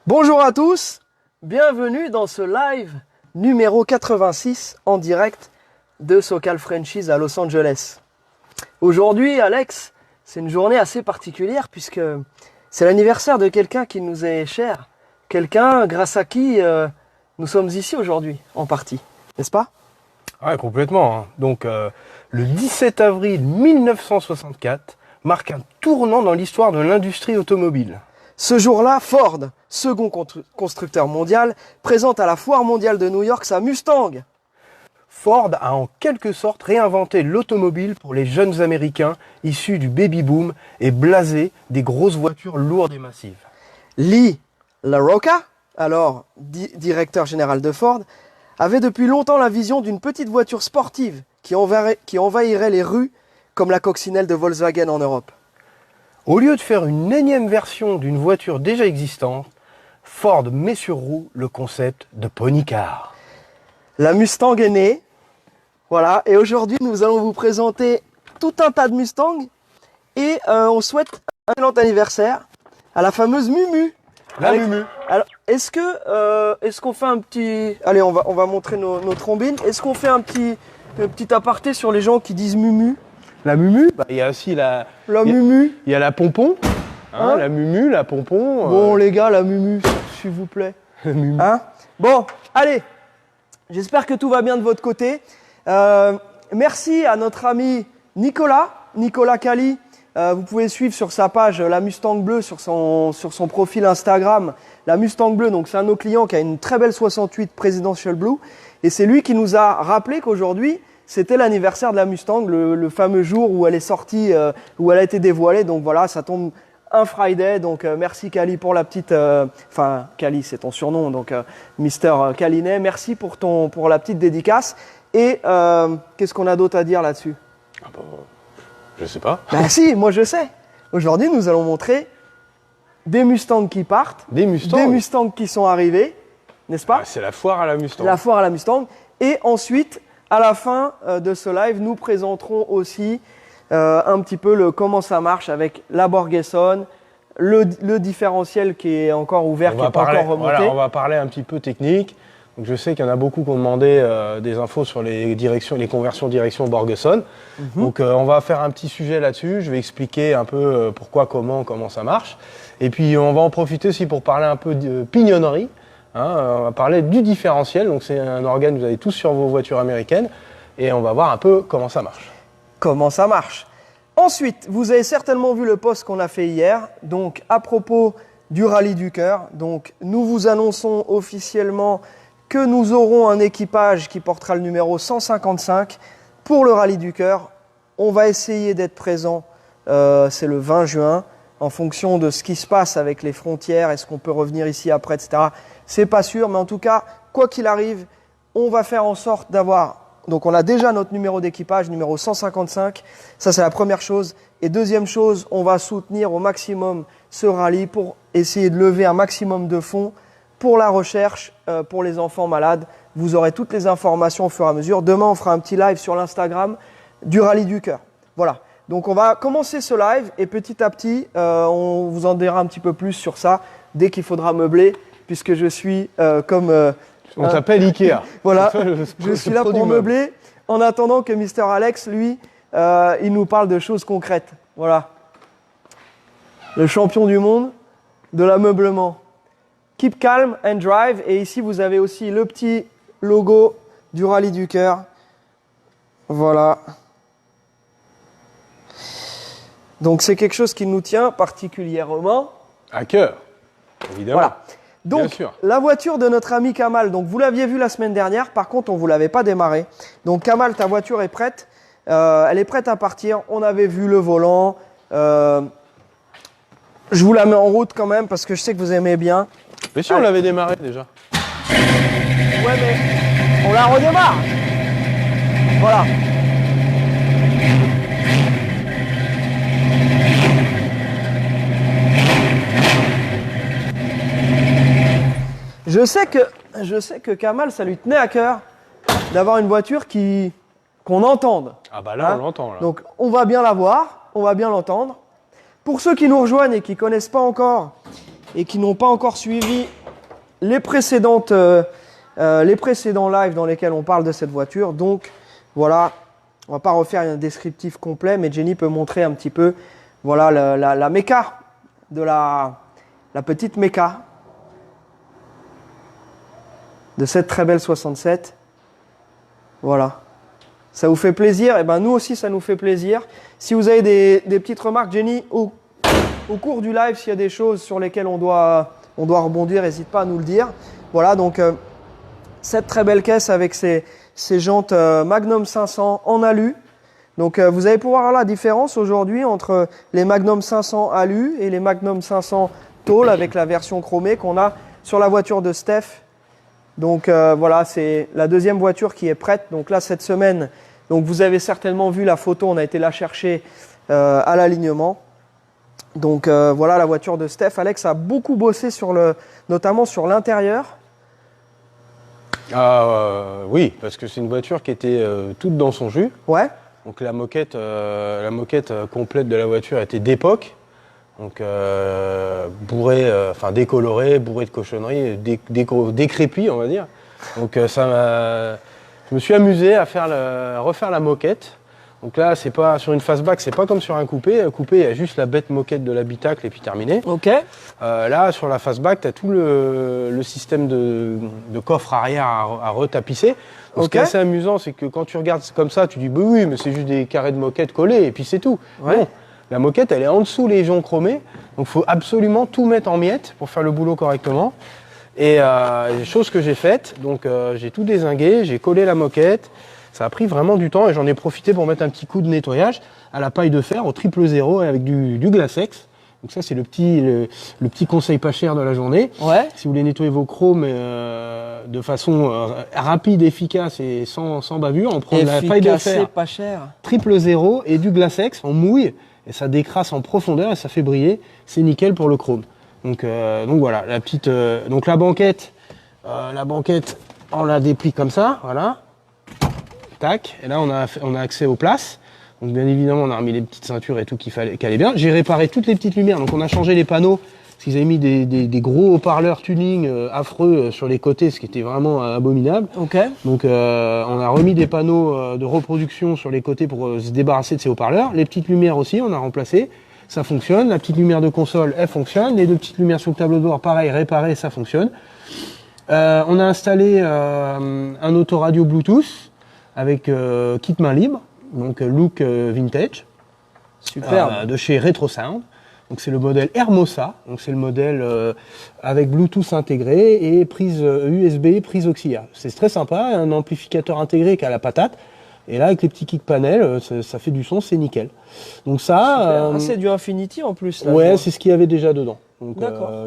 Bonjour à tous, bienvenue dans ce live numéro 86 en direct de SoCal Franchise à Los Angeles. Aujourd'hui, Alex, c'est une journée assez particulière puisque c'est l'anniversaire de quelqu'un qui nous est cher, quelqu'un grâce à qui nous sommes ici aujourd'hui en partie, n'est-ce pas? Ouais, complètement. Hein. Donc, le 17 avril 1964 marque un tournant dans l'histoire de l'industrie automobile. Ce jour-là, Ford, second constructeur mondial, présente à la Foire mondiale de New York sa Mustang. Ford a en quelque sorte réinventé l'automobile pour les jeunes Américains issus du baby-boom et blasés des grosses voitures lourdes et massives. Lee LaRocca, alors directeur général de Ford, avait depuis longtemps la vision d'une petite voiture sportive qui envahirait les rues comme la coccinelle de Volkswagen en Europe. Au lieu de faire une énième version d'une voiture déjà existante, Ford met sur roue le concept de pony car. La Mustang est née, voilà, et aujourd'hui nous allons vous présenter tout un tas de Mustangs et on souhaite un excellent anniversaire à la fameuse Mumu. La Mumu. Alors, est-ce qu'on fait un petit... Allez, on va montrer nos trombines. Est-ce qu'on fait un petit aparté sur les gens qui disent Mumu? La Mumu, il y a aussi Mumu. Il y a la Pompon, hein, la Mumu, la Pompon. Bon les gars, la Mumu, s'il vous plaît. La Mumu. Hein? Bon, allez, j'espère que tout va bien de votre côté. Merci à notre ami Nicolas Cali. Vous pouvez suivre sur sa page la Mustang Bleue, sur son profil Instagram, la Mustang Bleue. Donc c'est un de nos clients qui a une très belle 68 Presidential Blue. Et c'est lui qui nous a rappelé qu'aujourd'hui, c'était l'anniversaire de la Mustang, le fameux jour où elle est sortie, où elle a été dévoilée. Donc voilà, ça tombe un Friday. Donc merci Cali pour la petite... Enfin, Cali, c'est ton surnom, donc Mister Calinet. Merci pour la petite dédicace. Et qu'est-ce qu'on a d'autre à dire là-dessus? Je sais pas. Bah si, moi je sais. Aujourd'hui, nous allons montrer des Mustangs qui partent. Des Mustangs qui sont arrivés, n'est-ce pas? C'est la foire à la Mustang. La foire à la Mustang. Et ensuite... À la fin de ce live, nous présenterons aussi un petit peu comment ça marche avec la Borgeson, le différentiel qui est encore ouvert, qui n'est pas encore remonté. Voilà, on va parler un petit peu technique. Donc, je sais qu'il y en a beaucoup qui ont demandé des infos sur les conversions direction Borgeson. Donc on va faire un petit sujet là-dessus. Je vais expliquer un peu pourquoi, comment ça marche. Et puis on va en profiter aussi pour parler un peu de pignonnerie. On va parler du différentiel, donc c'est un organe que vous avez tous sur vos voitures américaines et on va voir un peu comment ça marche. Comment ça marche. Ensuite, vous avez certainement vu le post qu'on a fait hier, donc à propos du Rallye du Cœur. Donc nous vous annonçons officiellement que nous aurons un équipage qui portera le numéro 155 pour le Rallye du Cœur. On va essayer d'être présent, c'est le 20 juin, en fonction de ce qui se passe avec les frontières, est-ce qu'on peut revenir ici après, etc. C'est pas sûr, mais en tout cas, quoi qu'il arrive, on va faire en sorte d'avoir... Donc on a déjà notre numéro d'équipage, numéro 155, ça c'est la première chose. Et deuxième chose, on va soutenir au maximum ce rallye pour essayer de lever un maximum de fonds pour la recherche, pour les enfants malades. Vous aurez toutes les informations au fur et à mesure. Demain, on fera un petit live sur l'Instagram du Rallye du Cœur. Voilà. Donc on va commencer ce live et petit à petit, on vous en dira un petit peu plus sur ça dès qu'il faudra meubler, puisque je suis comme... on t'appelle Ikea. Voilà, je suis là pour meubler, en attendant que Mister Alex, lui, il nous parle de choses concrètes. Voilà. Le champion du monde de l'ameublement. Keep calm and drive. Et ici, vous avez aussi le petit logo du Rallye du Cœur. Voilà. Donc c'est quelque chose qui nous tient particulièrement à cœur, évidemment. Voilà. Donc la voiture de notre ami Kamal, donc vous l'aviez vu la semaine dernière, par contre on ne vous l'avait pas démarré. Donc Kamal, ta voiture est prête, elle est prête à partir. On avait vu le volant, je vous la mets en route quand même parce que je sais que vous aimez bien. Mais si, on l'avait démarré déjà. Ouais, mais on la redémarre. Voilà. Je sais que Kamal, ça lui tenait à cœur d'avoir une voiture qu'on entende. Ah bah là, Hein? on l'entend. Donc on va bien la voir, on va bien l'entendre. Pour ceux qui nous rejoignent et qui ne connaissent pas encore et qui n'ont pas encore suivi les précédents lives dans lesquels on parle de cette voiture, donc voilà, on ne va pas refaire un descriptif complet, mais Jenny peut montrer un petit peu voilà, la méca, de la petite méca de cette très belle 67. Voilà. Ça vous fait plaisir? Et ben nous aussi, ça nous fait plaisir. Si vous avez des petites remarques, Jenny, au cours du live, s'il y a des choses sur lesquelles on doit rebondir, n'hésite pas à nous le dire. Voilà, donc cette très belle caisse avec ces jantes Magnum 500 en alu. Donc vous allez pouvoir voir la différence aujourd'hui entre les Magnum 500 alu et les Magnum 500 tôle avec la version chromée qu'on a sur la voiture de Steph. Donc voilà, c'est la deuxième voiture qui est prête. Donc là, cette semaine, donc vous avez certainement vu la photo, on a été la chercher à l'alignement. Donc voilà la voiture de Steph. Alex a beaucoup bossé notamment sur l'intérieur. Oui, parce que c'est une voiture qui était toute dans son jus. Ouais. Donc la moquette complète de la voiture était d'époque. Donc bourrée, décolorée, bourrée de cochonneries, décrépie, on va dire. Donc je me suis amusé à refaire la moquette. Donc là, c'est pas sur une fastback, c'est pas comme sur un coupé. Un coupé, il y a juste la bête moquette de l'habitacle et puis terminé. Ok. Là, sur la fastback, tu as tout le système de coffre arrière à retapisser. Donc, ce qui est assez amusant, c'est que quand tu regardes comme ça, tu dis bah oui, mais c'est juste des carrés de moquette collés et puis c'est tout. Ouais. Non, la moquette, elle est en dessous les joncs chromés. Donc, il faut absolument tout mettre en miettes pour faire le boulot correctement. Et chose que j'ai faite, donc j'ai tout dézingué, j'ai collé la moquette. Ça a pris vraiment du temps et j'en ai profité pour mettre un petit coup de nettoyage à la paille de fer au 000 avec du Glacex. Donc ça, c'est le petit conseil pas cher de la journée. Ouais. Si vous voulez nettoyer vos chromes de façon rapide, efficace et sans bavure, on prend de la paille de fer pas cher. 000 et du Glacex, on mouille et ça décrasse en profondeur et ça fait briller. C'est nickel pour le chrome. Donc voilà, donc la banquette, on la déplie comme ça, voilà. Tac, et là on a accès aux places. Donc bien évidemment on a remis les petites ceintures et tout qui allait bien. J'ai réparé toutes les petites lumières, donc on a changé les panneaux, parce qu'ils avaient mis des gros haut-parleurs tuning affreux sur les côtés, ce qui était vraiment abominable. Ok. Donc on a remis des panneaux de reproduction sur les côtés pour se débarrasser de ces haut-parleurs. Les petites lumières aussi, on a remplacé, ça fonctionne. La petite lumière de console, elle fonctionne. Les deux petites lumières sur le tableau de bord, pareil, réparées, ça fonctionne. On a installé un autoradio Bluetooth avec kit main libre, donc look vintage. Super. De chez Retrosound. Donc c'est le modèle Hermosa, donc c'est le modèle avec Bluetooth intégré et prise USB, prise auxiliaire. C'est très sympa, un amplificateur intégré qui a la patate. Et là avec les petits kick panels, ça fait du son, c'est nickel. Donc ça. C'est du Infinity en plus. Là, ouais, c'est ce qu'il y avait déjà dedans. Donc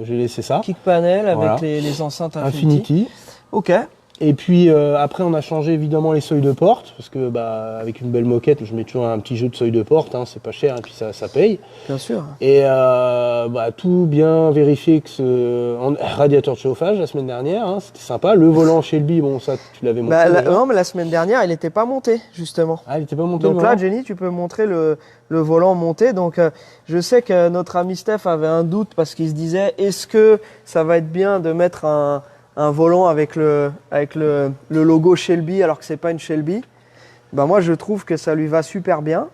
j'ai laissé ça. Kick panel avec voilà. les enceintes Infinity. Ok. Et puis après on a changé évidemment les seuils de porte parce que avec une belle moquette je mets toujours un petit jeu de seuil de porte, hein, c'est pas cher et puis ça paye. Bien sûr. Et tout bien vérifié que radiateur de chauffage la semaine dernière, hein, c'était sympa. Le volant Shelby, bon ça tu l'avais montré. Non mais la semaine dernière il n'était pas monté justement. Ah il n'était pas monté. Donc là Jenny tu peux montrer le volant monté. Donc je sais que notre ami Steph avait un doute parce qu'il se disait est-ce que ça va être bien de mettre un volant avec le logo Shelby alors que c'est pas une Shelby. Moi je trouve que ça lui va super bien.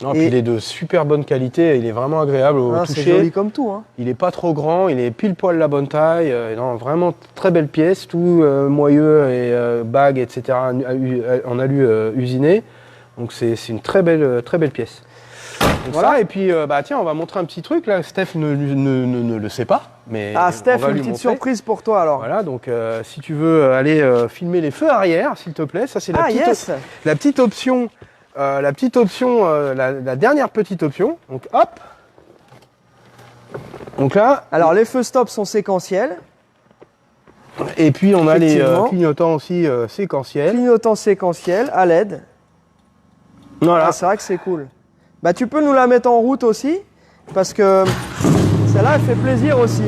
Non, puis il est de super bonne qualité, il est vraiment agréable au toucher. C'est joli comme tout. Hein. Il est pas trop grand, il est pile poil la bonne taille. Non, vraiment très belle pièce, tout moyeux et bague, etc. en alu usiné. Donc c'est une très belle pièce. Donc voilà. Ça, et puis tiens, on va montrer un petit truc là. Steph ne le sait pas, mais Steph, une petite surprise pour toi alors. Voilà, donc si tu veux aller filmer les feux arrière, s'il te plaît, ça c'est la petite option, la dernière petite option. Donc hop, Donc là, Alors les feux stop sont séquentiels. et puis on a les Effectivement. clignotants aussi séquentiels. Clignotant séquentiel à LED. Voilà. Ah, c'est vrai que c'est cool. Bah, tu peux nous la mettre en route aussi, parce que celle-là, elle fait plaisir aussi.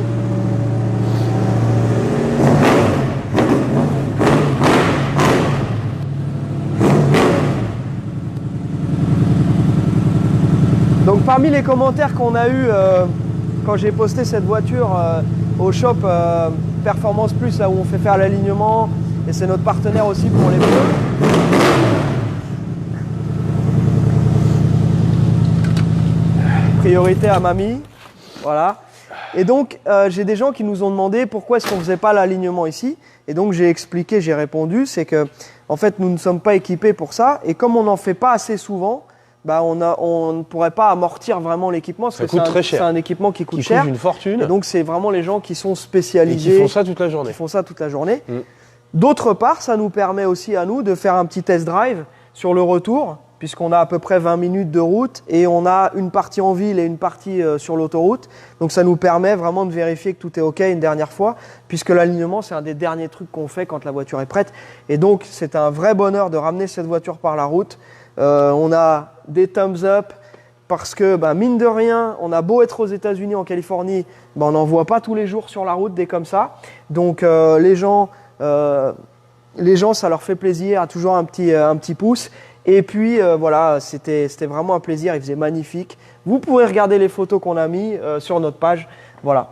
Donc parmi les commentaires qu'on a eu quand j'ai posté cette voiture au shop Performance Plus, là où on fait faire l'alignement, et c'est notre partenaire aussi pour les pneus. Priorité à mamie, voilà. Et donc j'ai des gens qui nous ont demandé pourquoi est-ce qu'on ne faisait pas l'alignement ici. Et donc j'ai expliqué, j'ai répondu, c'est que en fait nous ne sommes pas équipés pour ça. Et comme on n'en fait pas assez souvent, bah on ne pourrait pas amortir vraiment l'équipement. Ça coûte très cher. C'est un équipement qui coûte Qui cher. coûte une fortune. Et donc c'est vraiment les gens qui sont Et spécialisés. qui font ça toute la journée. Qui font ça toute la journée. Mm. D'autre part, ça nous permet aussi à nous de faire un petit test drive sur le retour, puisqu'on a à peu près 20 minutes de route et on a une partie en ville et une partie sur l'autoroute. Donc ça nous permet vraiment de vérifier que tout est OK une dernière fois, puisque l'alignement, c'est un des derniers trucs qu'on fait quand la voiture est prête. Et donc c'est un vrai bonheur de ramener cette voiture par la route. On a des thumbs up, parce que mine de rien, on a beau être aux États-Unis, en Californie, on n'en voit pas tous les jours sur la route des comme ça. Donc les gens, ça leur fait plaisir, toujours un petit pouce. Et puis voilà, c'était vraiment un plaisir, il faisait magnifique. Vous pourrez regarder les photos qu'on a mis sur notre page. Voilà,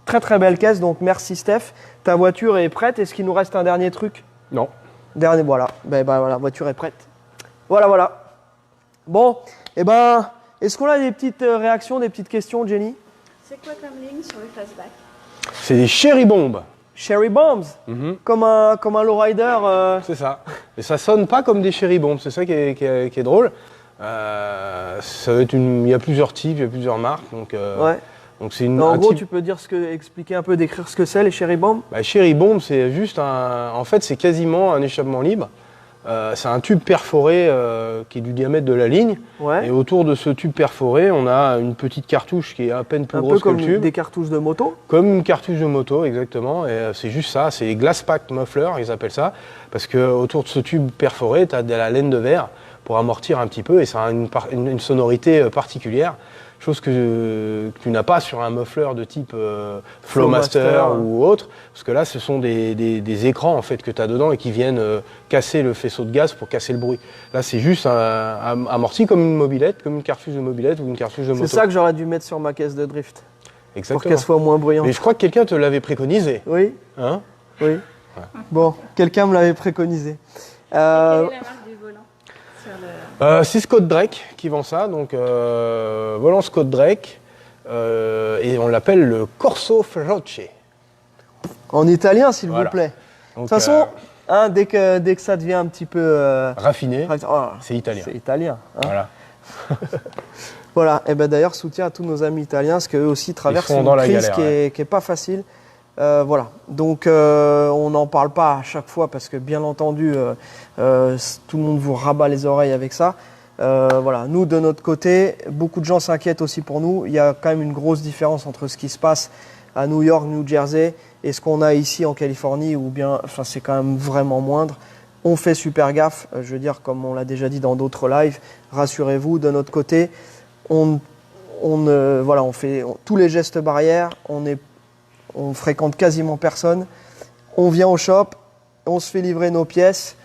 très très belle caisse, donc merci Steph. Ta voiture est prête, est-ce qu'il nous reste un dernier truc? Non. Dernier, voilà, voilà, la voiture est prête. Voilà. Bon, est-ce qu'on a des petites réactions, des petites questions, Jenny? C'est quoi comme ligne sur le fastback? C'est des cherry bombes. Cherry bombs, comme un lowrider. C'est ça. Et ça sonne pas comme des cherry bombs. C'est ça qui est drôle. Ça va être il y a plusieurs types, il y a plusieurs marques. Donc, Ouais. donc c'est En un gros, type. tu peux dire expliquer un peu, décrire ce que c'est les cherry bombs? Cherry bomb, c'est juste en fait, c'est quasiment un échappement libre. C'est un tube perforé qui est du diamètre de la ligne. Ouais. Et autour de ce tube perforé, on a une petite cartouche qui est à peine plus Un peu grosse que comme le tube. des cartouches de moto. Comme une cartouche de moto, exactement. Et c'est juste ça, c'est glass pack muffler, ils appellent ça. Parce que autour de ce tube perforé, tu as de la laine de verre pour amortir un petit peu et ça a une sonorité particulière. Chose que tu n'as pas sur un muffler de type Flowmaster ou autre. Parce que là, ce sont des écrans en fait, que tu as dedans et qui viennent casser le faisceau de gaz pour casser le bruit. Là, c'est juste amorti comme une mobilette, comme une cartouche de mobilette ou une cartouche de moto. C'est ça que j'aurais dû mettre sur ma caisse de drift. Exactement. Pour qu'elle soit moins bruyante. Mais je crois que quelqu'un te l'avait préconisé. Oui, Hein? oui. Bon, quelqu'un me l'avait préconisé. Quelle est la marque du volant sur le... C'est Scott Drake qui vend ça, donc volant Scott Drake, et on l'appelle le Corso Feroce. En italien, s'il Voilà. vous plaît. Donc, De toute façon, dès que ça devient un petit peu... raffiné, oh, c'est italien. C'est italien. Hein. Voilà. Voilà, et d'ailleurs, soutien à tous nos amis italiens, parce qu'eux aussi traversent sont une dans la crise galère, qui est pas facile. Voilà, donc on n'en parle pas à chaque fois, parce que bien entendu, tout le monde vous rabat les oreilles avec ça. Voilà, nous, de notre côté, beaucoup de gens s'inquiètent aussi pour nous. Il y a quand même une grosse différence entre ce qui se passe à New York, New Jersey, et ce qu'on a ici en Californie, ou bien, enfin, c'est quand même vraiment moindre. On fait super gaffe, je veux dire, comme on l'a déjà dit dans d'autres lives, rassurez-vous, de notre côté, on fait tous les gestes barrières, on fréquente quasiment personne, on vient au shop, on se fait livrer nos pièces,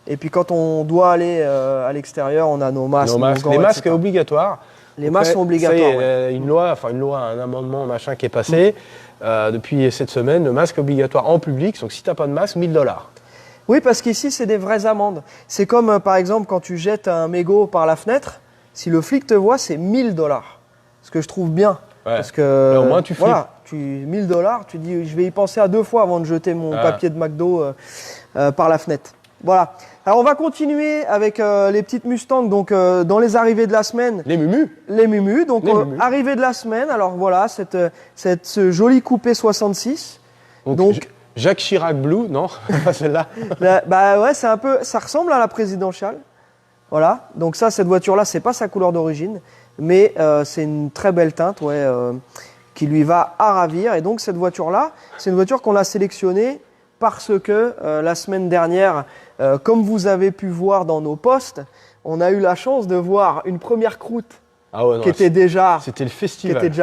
et puis quand on doit aller à l'extérieur, on a nos masques. Nos masques. gants, Les masques etc. obligatoires. Les masques sont Ça y obligatoires. est, une loi, un amendement machin qui est passé depuis cette semaine, le masque obligatoire en public. Donc si tu n'as pas de masque, $1000. Oui, parce qu'ici, c'est des vraies amendes. C'est comme, par exemple, quand tu jettes un mégot par la fenêtre, si le flic te voit, c'est $1000. Ce que je trouve bien. Ouais. Parce que, Là, au moins, tu flippes. voilà, $1000, tu dis, je vais y penser à 2 fois avant de jeter mon papier de McDo par la fenêtre. Voilà. Alors, on va continuer avec les petites Mustangs. Donc, dans les arrivées de la semaine, Les mumus. les Mumus. Donc, Les Mumus. arrivée de la semaine. Alors, voilà, ce joli coupé 66. Donc, Jacques Chirac Blue, non, pas celle-là. Ouais, c'est un peu, ça ressemble à la présidentielle. Voilà. Donc ça, cette voiture-là, c'est pas sa couleur d'origine, mais c'est une très belle teinte, ouais, qui lui va à ravir. Et donc cette voiture-là, c'est une voiture qu'on a sélectionnée parce que la semaine dernière, comme vous avez pu voir dans nos posts, on a eu la chance de voir une première croûte qui était déjà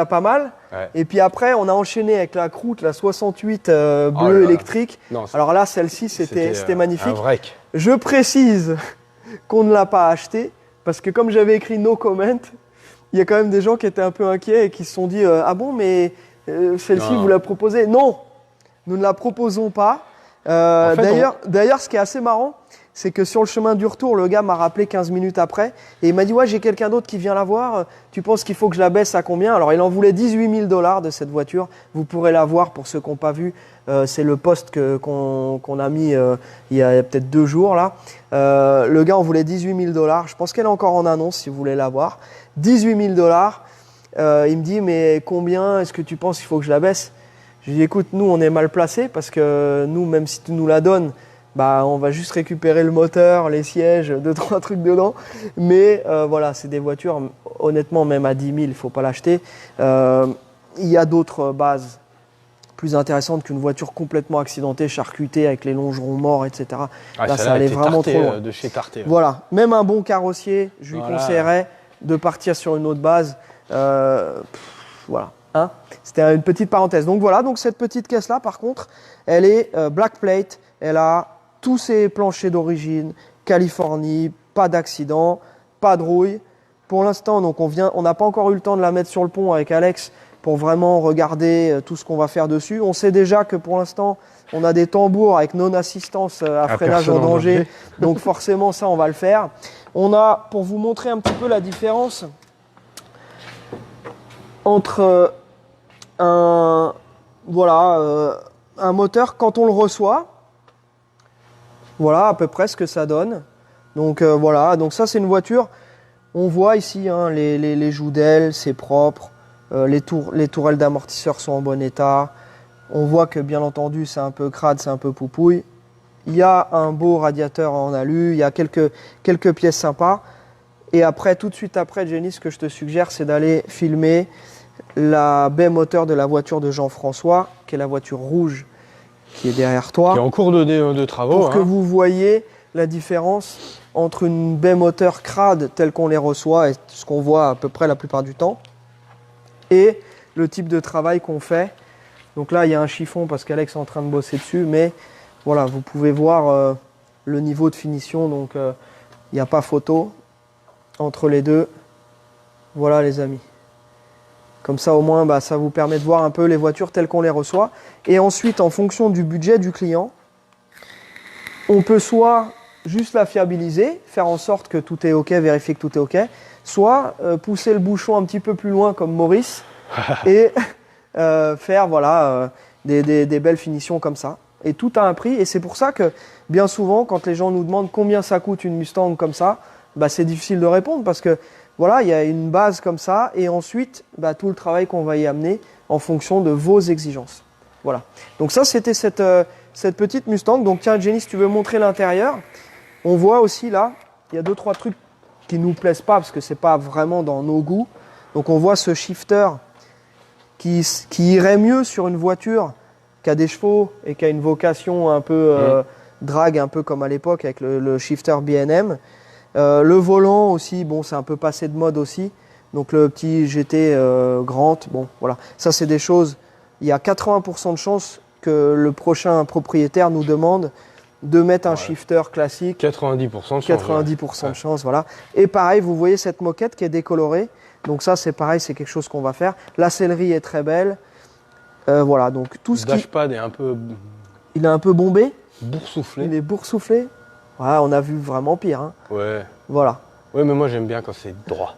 pas mal. Ouais. Et puis après, on a enchaîné avec la croûte, la 68 bleue électrique. Non, alors là, celle-ci, c'était magnifique. Un break. Je précise qu'on ne l'a pas acheté parce que comme j'avais écrit no comment, il y a quand même des gens qui étaient un peu inquiets et qui se sont dit ah bon, mais celle-ci, vous la proposez? Non, nous ne la proposons pas. D'ailleurs, ce qui est assez marrant, c'est que sur le chemin du retour, le gars m'a rappelé 15 minutes après et il m'a dit ouais, j'ai quelqu'un d'autre qui vient la voir, tu penses qu'il faut que je la baisse à combien? Alors il en voulait 18 000 $ de cette voiture, vous pourrez la voir pour ceux qui n'ont pas vu, c'est le post qu'on a mis il y a peut-être 2 jours là. Le gars en voulait 18 000 $, je pense qu'elle est encore en annonce si vous voulez la voir. 18 000 $, il me dit mais combien est-ce que tu penses qu'il faut que je la baisse? Je lui dis écoute, nous on est mal placés parce que nous, même si tu nous la donnes, bah, on va juste récupérer le moteur, les sièges, 2-3 trucs dedans. Mais voilà, c'est des voitures, honnêtement, même à 10 000, il ne faut pas l'acheter. Il y a d'autres bases plus intéressantes qu'une voiture complètement accidentée, charcutée, avec les longerons morts, etc. Là, ça allait vraiment trop loin. De chez Tarté. Voilà, même un bon carrossier, je lui conseillerais de partir sur une autre base. Voilà. Hein, c'était une petite parenthèse. Donc voilà, donc cette petite caisse-là, par contre, elle est black plate. Elle a tous ses planchers d'origine, Californie, pas d'accident, pas de rouille. Pour l'instant, donc on n'a pas encore eu le temps de la mettre sur le pont avec Alex pour vraiment regarder tout ce qu'on va faire dessus. On sait déjà que pour l'instant, on a des tambours avec non-assistance à freinage en danger. Donc forcément, ça, on va le faire. On a, pour vous montrer un petit peu la différence entre un moteur quand on le reçoit. Voilà à peu près ce que ça donne. Donc voilà, donc ça c'est une voiture. On voit ici hein, les joues d'aile, c'est propre. Les tourelles d'amortisseurs sont en bon état. On voit que bien entendu c'est un peu crade, c'est un peu poupouille. Il y a un beau radiateur en alu, il y a quelques pièces sympas. Et après, tout de suite après, Jenny, ce que je te suggère, c'est d'aller filmer la baie moteur de la voiture de Jean-François, qui est la voiture rouge qui est derrière toi. Qui est en cours de travaux. Pour que vous voyez la différence entre une baie moteur crade telle qu'on les reçoit, et ce qu'on voit à peu près la plupart du temps, et le type de travail qu'on fait. Donc là, il y a un chiffon parce qu'Alex est en train de bosser dessus, mais voilà, vous pouvez voir le niveau de finition, donc il n'y a pas photo entre les deux. Voilà les amis. Comme ça, au moins, bah, ça vous permet de voir un peu les voitures telles qu'on les reçoit. Et ensuite, en fonction du budget du client, on peut soit juste la fiabiliser, faire en sorte que tout est OK, vérifier que tout est OK, soit pousser le bouchon un petit peu plus loin comme Maurice et faire voilà, des belles finitions comme ça. Et tout a un prix. Et c'est pour ça que bien souvent, quand les gens nous demandent combien ça coûte une Mustang comme ça, bah, c'est difficile de répondre parce que voilà, il y a une base comme ça et ensuite bah, tout le travail qu'on va y amener en fonction de vos exigences. Voilà. Donc ça, c'était cette petite Mustang. Donc tiens, Jenny, si tu veux montrer l'intérieur, on voit aussi là, il y a 2-3 trucs qui nous plaisent pas parce que c'est pas vraiment dans nos goûts. Donc on voit ce shifter qui irait mieux sur une voiture qui a des chevaux et qui a une vocation un peu drag, un peu comme à l'époque avec le shifter B&M. Le volant aussi, bon, c'est un peu passé de mode aussi. Donc le petit GT Grant, bon, voilà. Ça, c'est des choses, il y a 80% de chances que le prochain propriétaire nous demande de mettre un shifter classique. 90% de chance. 90% de chance, voilà. Et pareil, vous voyez cette moquette qui est décolorée. Donc ça, c'est pareil, c'est quelque chose qu'on va faire. La sellerie est très belle. Voilà, donc tout ce qui... Le dashpad est un peu... Il est un peu bombé. Boursouflé. Il est boursouflé. Ouais, on a vu vraiment pire. Hein. Ouais. Voilà. Ouais, mais moi j'aime bien quand c'est droit.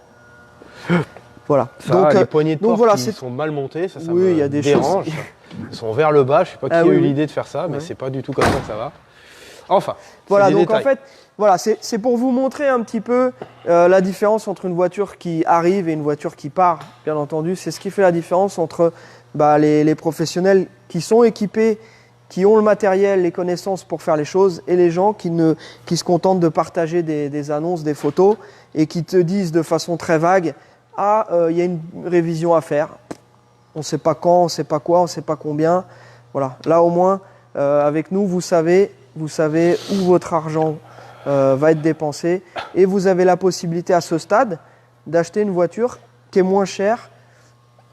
Voilà. Ça, donc, les poignées de porte voilà, qui sont mal montées, ça oui, me y a des dérange. choses... Ils sont vers le bas, je sais pas qui a eu oui. l'idée de faire ça, mais c'est pas du tout comme ça que ça va. Enfin, voilà, donc détails. en fait, voilà, c'est pour vous montrer un petit peu la différence entre une voiture qui arrive et une voiture qui part, bien entendu. C'est ce qui fait la différence entre les professionnels qui sont équipés, qui ont le matériel, les connaissances pour faire les choses, et les gens qui se contentent de partager des annonces, des photos, et qui te disent de façon très vague « Ah, il y a une révision à faire ». On ne sait pas quand, on ne sait pas quoi, on ne sait pas combien. Voilà. Là au moins, avec nous, vous savez où votre argent va être dépensé. Et vous avez la possibilité à ce stade d'acheter une voiture qui est moins chère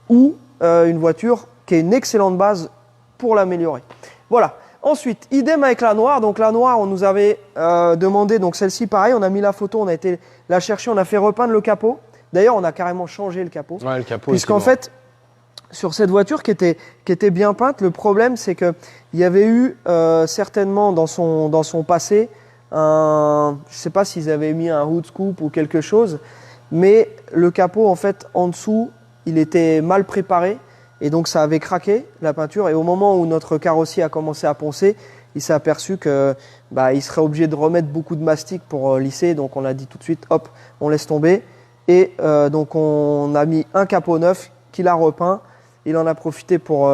ou une voiture qui est une excellente base pour l'améliorer. Voilà. Ensuite, idem avec la noire. Donc la noire, on nous avait demandé, donc celle-ci pareil, on a mis la photo, on a été la chercher, on a fait repeindre le capot. D'ailleurs, on a carrément changé le capot. Ouais, le capot. Puisqu'en fait, sur cette voiture qui était bien peinte, le problème c'est qu'il y avait eu certainement dans son passé, je ne sais pas s'ils avaient mis un hood scoop ou quelque chose, mais le capot en fait en dessous, il était mal préparé. Et donc ça avait craqué, la peinture. Et au moment où notre carrossier a commencé à poncer, il s'est aperçu que il serait obligé de remettre beaucoup de mastic pour lisser. Donc on a dit tout de suite, hop, on laisse tomber. Et donc on a mis un capot neuf qu'il a repeint. Il en a profité pour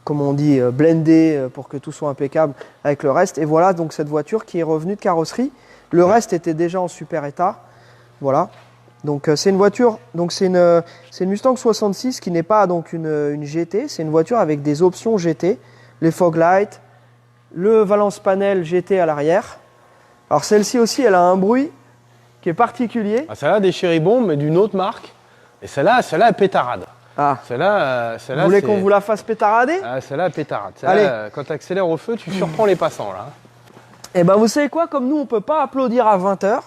comme on dit, blender pour que tout soit impeccable avec le reste. Et voilà donc cette voiture qui est revenue de carrosserie. Le reste était déjà en super état. Voilà. Donc c'est une voiture, donc c'est une Mustang 66 qui n'est pas donc une GT, c'est une voiture avec des options GT, les fog lights, le Valence panel GT à l'arrière. Alors celle-ci aussi, elle a un bruit qui est particulier. Ah, celle-là des Cherry Bomb, mais d'une autre marque. Et celle-là est pétarade. Ah. Celle-là, vous voulez qu'on vous la fasse pétarader? Ah, celle-là est pétarade. Allez. Quand tu accélères au feu, tu surprends les passants là. Eh ben vous savez quoi, comme nous on peut pas applaudir à 20h.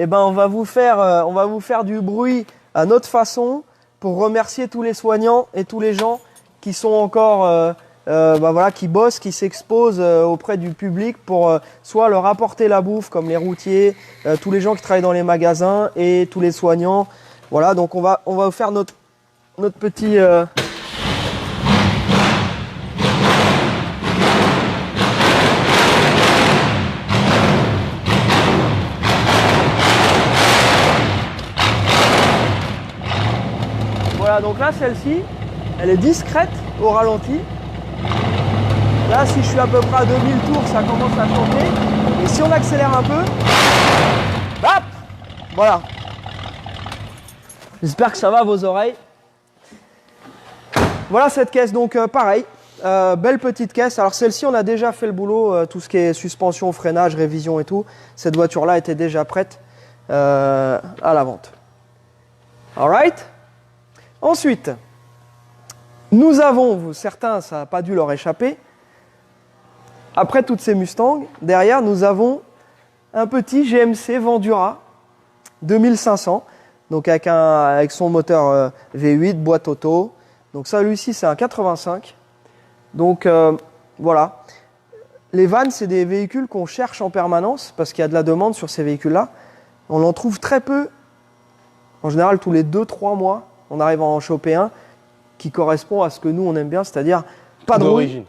Eh ben, on va vous faire du bruit à notre façon pour remercier tous les soignants et tous les gens qui sont encore, qui bossent, qui s'exposent auprès du public pour soit leur apporter la bouffe, comme les routiers, tous les gens qui travaillent dans les magasins et tous les soignants. Voilà, donc on va vous faire notre petit. Voilà, donc là, celle-ci, elle est discrète au ralenti. Là, si je suis à peu près à 2000 tours, ça commence à chanter. Et si on accélère un peu, hop, voilà. J'espère que ça va à vos oreilles. Voilà cette caisse, donc pareil, belle petite caisse. Alors celle-ci, on a déjà fait le boulot, tout ce qui est suspension, freinage, révision et tout. Cette voiture-là était déjà prête à la vente. Alright. Ensuite, nous avons, certains, ça n'a pas dû leur échapper, après toutes ces Mustangs, derrière, nous avons un petit GMC Vendura 2500, donc avec son moteur V8, boîte auto. Donc ça, lui-ci, c'est un 85. Donc voilà. Les vannes, c'est des véhicules qu'on cherche en permanence parce qu'il y a de la demande sur ces véhicules-là. On en trouve très peu, en général tous les 2-3 mois. On arrive à en choper un qui correspond à ce que nous on aime bien, c'est-à-dire pas de rouille,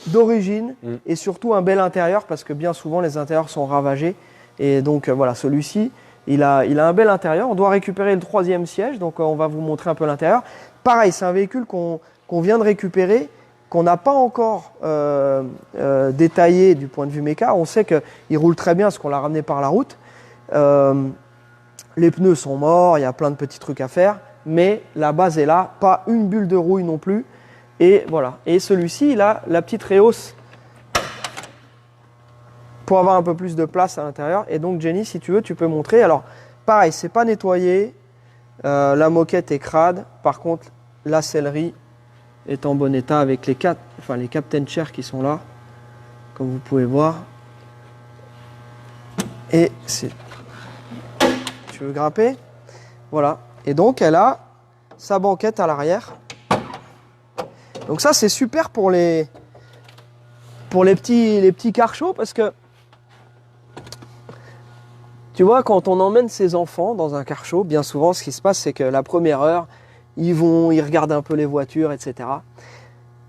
d'origine et surtout un bel intérieur parce que bien souvent les intérieurs sont ravagés. Et donc voilà, celui-ci, il a un bel intérieur. On doit récupérer le 3e siège, donc on va vous montrer un peu l'intérieur. Pareil, c'est un véhicule qu'on vient de récupérer, qu'on n'a pas encore détaillé du point de vue méca. On sait qu'il roule très bien parce qu'on l'a ramené par la route. Les pneus sont morts, il y a plein de petits trucs à faire. Mais la base est là, pas une bulle de rouille non plus. Et voilà. Et celui-ci, il a la petite réhausse pour avoir un peu plus de place à l'intérieur. Et donc, Jenny, si tu veux, tu peux montrer. Alors, pareil, c'est pas nettoyé. La moquette est crade. Par contre, la sellerie est en bon état avec les Captain Chair qui sont là, comme vous pouvez voir. Et c'est... Tu veux grimper? Voilà. Et donc, elle a sa banquette à l'arrière. Donc ça, c'est super pour les petits cars chauds parce que, tu vois, quand on emmène ses enfants dans un car chaud, bien souvent, ce qui se passe, c'est que la première heure, ils regardent un peu les voitures, etc.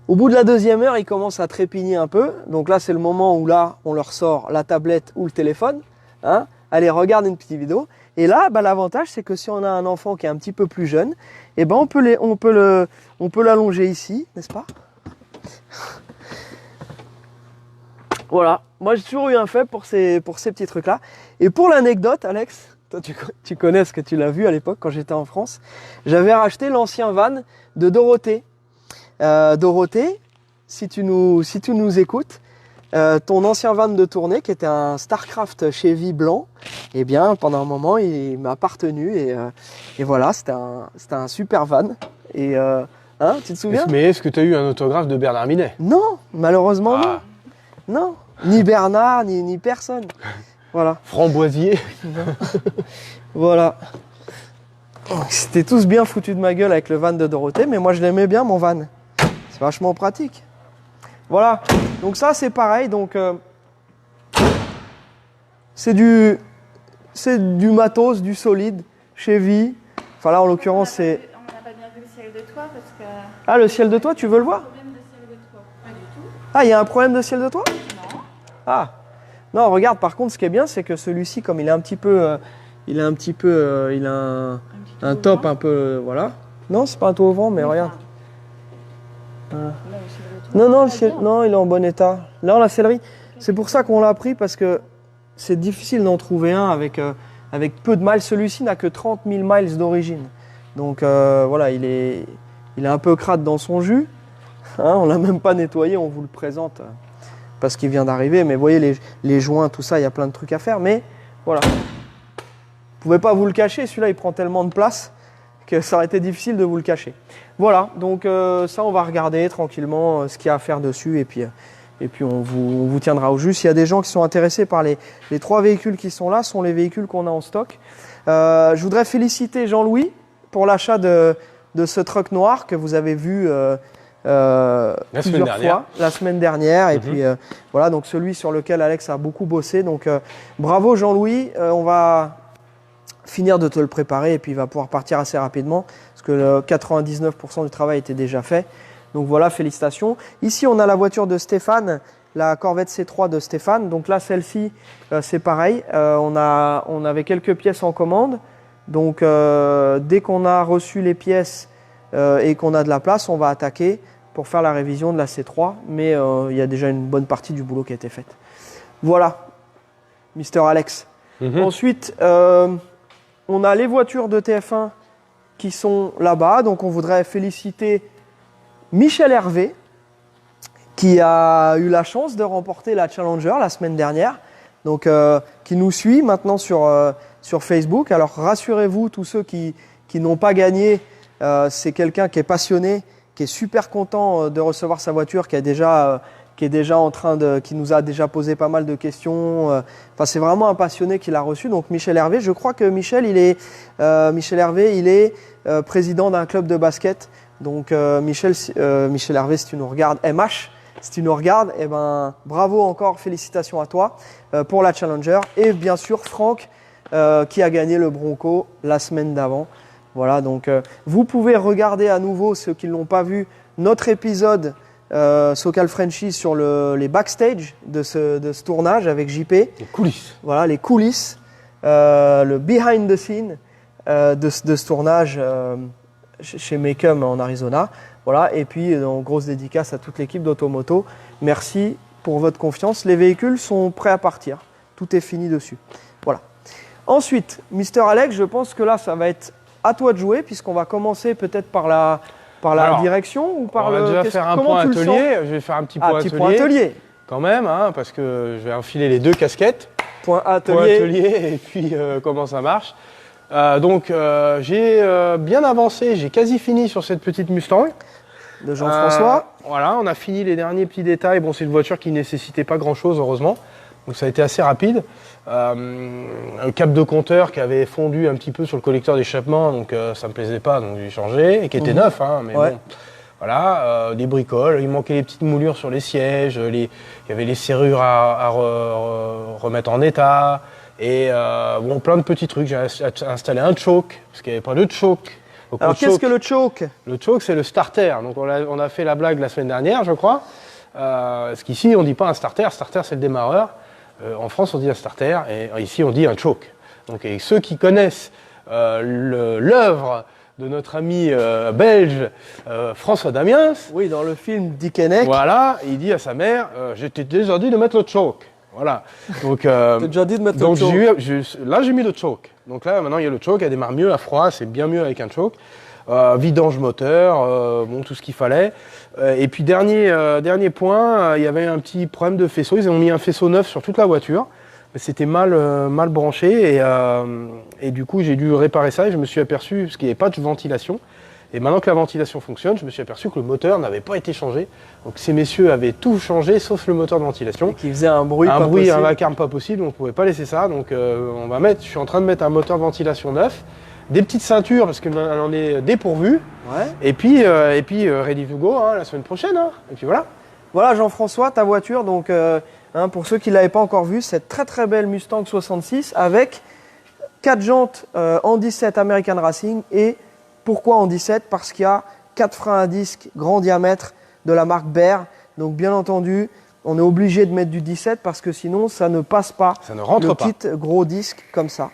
Au bout de la 2e heure, ils commencent à trépigner un peu. Donc là, c'est le moment où là, on leur sort la tablette ou le téléphone. Hein. Allez, regarde une petite vidéo. Et là, l'avantage, c'est que si on a un enfant qui est un petit peu plus jeune, eh ben, on peut l'allonger ici, n'est-ce pas? Voilà. Moi, j'ai toujours eu un fait pour ces petits trucs-là. Et pour l'anecdote, Alex, toi tu connais parce que tu l'as vu à l'époque quand j'étais en France. J'avais racheté l'ancien van de Dorothée. Dorothée, si tu nous écoutes, ton ancien van de tournée qui était un Starcraft Chevy blanc, eh bien pendant un moment il m'a appartenu et voilà, c'était un super van. Et hein, tu te souviens? Mais est-ce que tu as eu un autographe de Bernard Minet? Non, malheureusement non. Non, ni Bernard, ni personne. Voilà. Framboisier. Voilà. C'était tous bien foutus de ma gueule avec le van de Dorothée, mais moi je l'aimais bien mon van. C'est vachement pratique. Voilà. Donc ça c'est pareil. Donc c'est du matos, du solide, Chevy. Enfin là en l'occurrence c'est. On n'a pas bien vu le ciel de toit parce que. Ah le ciel de toit, tu veux le voir? Problème de ciel de toit. Pas du tout. Ah il y a un problème de ciel de toit? Non. Ah. Non, regarde, par contre, ce qui est bien, c'est que celui-ci, comme il est un petit peu, il a un top un peu, voilà. Non, c'est pas un toit au vent, mais regarde. Voilà. Non, non, il est en bon état. Là, la sellerie, c'est pour ça qu'on l'a pris, parce que c'est difficile d'en trouver un avec peu de miles. Celui-ci n'a que 30 000 miles d'origine. Donc, voilà, il est un peu crade dans son jus. Hein, on l'a même pas nettoyé, on vous le présente. Parce qu'il vient d'arriver, mais vous voyez les joints, tout ça, il y a plein de trucs à faire, mais voilà. Vous ne pouvez pas vous le cacher, celui-là il prend tellement de place que ça aurait été difficile de vous le cacher. Voilà, donc ça on va regarder tranquillement ce qu'il y a à faire dessus et puis on vous tiendra au jus. S'il y a des gens qui sont intéressés par les 3 véhicules qui sont là, sont les véhicules qu'on a en stock. Je voudrais féliciter Jean-Louis pour l'achat de ce truck noir que vous avez vu plusieurs fois la semaine dernière et puis voilà, donc celui sur lequel Alex a beaucoup bossé, donc bravo Jean-Louis. On va finir de te le préparer et puis il va pouvoir partir assez rapidement parce que le 99% du travail était déjà fait, donc voilà, félicitations. Ici on a la voiture de Stéphane, la Corvette C3 de Stéphane, donc là celle-ci c'est pareil, on avait quelques pièces en commande, donc dès qu'on a reçu les pièces et qu'on a de la place, on va attaquer pour faire la révision de la C3, mais il y a déjà une bonne partie du boulot qui a été faite. Voilà, Mister Alex. Ensuite, on a les voitures de TF1 qui sont là-bas, donc on voudrait féliciter Michel Hervé, qui a eu la chance de remporter la Challenger la semaine dernière, donc qui nous suit maintenant sur Facebook. Alors rassurez-vous, tous ceux qui n'ont pas gagné, c'est quelqu'un qui est passionné, qui est super content de recevoir sa voiture, qui est déjà qui nous a déjà posé pas mal de questions. Enfin, c'est vraiment un passionné qui l'a reçu. Donc Michel Hervé, je crois que Michel Hervé, il est président d'un club de basket. Donc Michel Hervé, si tu nous regardes, MH, si tu nous regardes, eh ben bravo encore, félicitations à toi pour la Challenger. Et bien sûr Franck qui a gagné le Bronco la semaine d'avant. Voilà, donc vous pouvez regarder à nouveau, ceux qui ne l'ont pas vu, notre épisode Socal Frenchies sur les backstage de ce tournage avec JP. Les coulisses. Voilà, les coulisses, le behind the scene de ce tournage chez Mecum en Arizona. Voilà, et puis grosse dédicace à toute l'équipe d'Automoto. Merci pour votre confiance. Les véhicules sont prêts à partir. Tout est fini dessus. Voilà. Ensuite, Mister Alex, je pense que là, ça va être à toi de jouer, puisqu'on va commencer peut-être par la direction ou par on va déjà faire un point atelier. Je vais faire un petit point atelier. Quand même, hein, parce que je vais enfiler les 2 casquettes. Point atelier et puis comment ça marche. Donc j'ai bien avancé, j'ai quasi fini sur cette petite Mustang. De Jean-François. Voilà, on a fini les derniers petits détails. Bon, c'est une voiture qui ne nécessitait pas grand-chose, heureusement. Donc ça a été assez rapide. Un cap de compteur qui avait fondu un petit peu sur le collecteur d'échappement, donc ça me plaisait pas, donc j'ai changé, et qui était neuf, hein, mais bon. Voilà, des bricoles, il manquait les petites moulures sur les sièges, il y avait les serrures à remettre en état, et bon, plein de petits trucs. J'ai installé un choke, parce qu'il n'y avait pas de choke. Donc, alors qu'est-ce que le choke? Le choke, c'est le starter. Donc on a fait la blague la semaine dernière, je crois. Parce qu'ici, on ne dit pas un starter. Starter, c'est le démarreur. En France, on dit un starter. Et ici, on dit un choke. Donc, et ceux qui connaissent l'œuvre de notre ami belge François Damiens. Oui, dans le film Dickeneck. Voilà, il dit à sa mère, je t'ai déjà dit de mettre le choke. Voilà. Donc, T'as déjà dit de mettre donc le choke. là, j'ai mis le choke. Donc là, maintenant, il y a le choke, elle démarre mieux à froid, c'est bien mieux avec un choke. Vidange moteur, bon, tout ce qu'il fallait. Et puis, dernier point, il y avait un petit problème de faisceau. Ils ont mis un faisceau neuf sur toute la voiture. Mais c'était mal branché et du coup, j'ai dû réparer ça et je me suis aperçu, parce qu'il n'y avait pas de ventilation. Et maintenant que la ventilation fonctionne, je me suis aperçu que le moteur n'avait pas été changé. Donc ces messieurs avaient tout changé sauf le moteur de ventilation. Qui faisait un bruit pas Un possible. vacarme pas possible, on ne pouvait pas laisser ça. Donc je suis en train de mettre un moteur de ventilation neuf, des petites ceintures parce qu'elle en est dépourvue. Ouais. Et puis ready to go la semaine prochaine. Et puis voilà. Voilà Jean-François, ta voiture, donc pour ceux qui ne l'avaient pas encore vue, cette très très belle Mustang 66 avec 4 jantes en 17 American Racing. Et pourquoi en 17? Parce qu'il y a 4 freins à disque grand diamètre de la marque Bear. Donc bien entendu, on est obligé de mettre du 17 parce que sinon ça ne passe pas. Ça ne rentre pas. Le kit gros disque comme ça.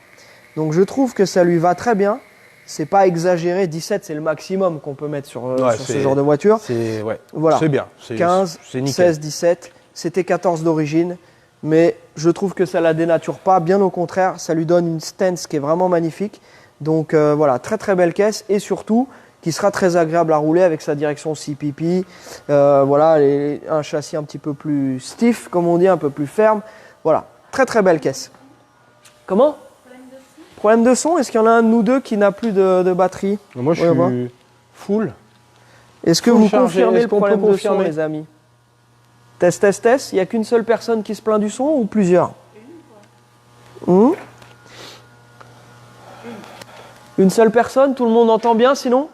Donc je trouve que ça lui va très bien. C'est pas exagéré, 17 c'est le maximum qu'on peut mettre sur ce genre de voiture. C'est Voilà. bien. 15, c'est nickel. 16, 17, c'était 14 d'origine, mais je trouve que ça la dénature pas, bien au contraire, ça lui donne une stance qui est vraiment magnifique. Donc voilà, très très belle caisse et surtout qui sera très agréable à rouler avec sa direction CPP. Voilà, un châssis un petit peu plus stiff, comme on dit, un peu plus ferme. Voilà, très très belle caisse. Comment ? Problème de son, est-ce qu'il y en a un de nous deux qui n'a plus de batterie? Moi je suis full. Est-ce que Full vous chargé. confirmez Est-ce le qu'on peut problème de son, confirmer les amis? Test, test, test. Il n'y a qu'une seule personne qui se plaint du son ou plusieurs? Une seule personne? Tout le monde entend bien sinon?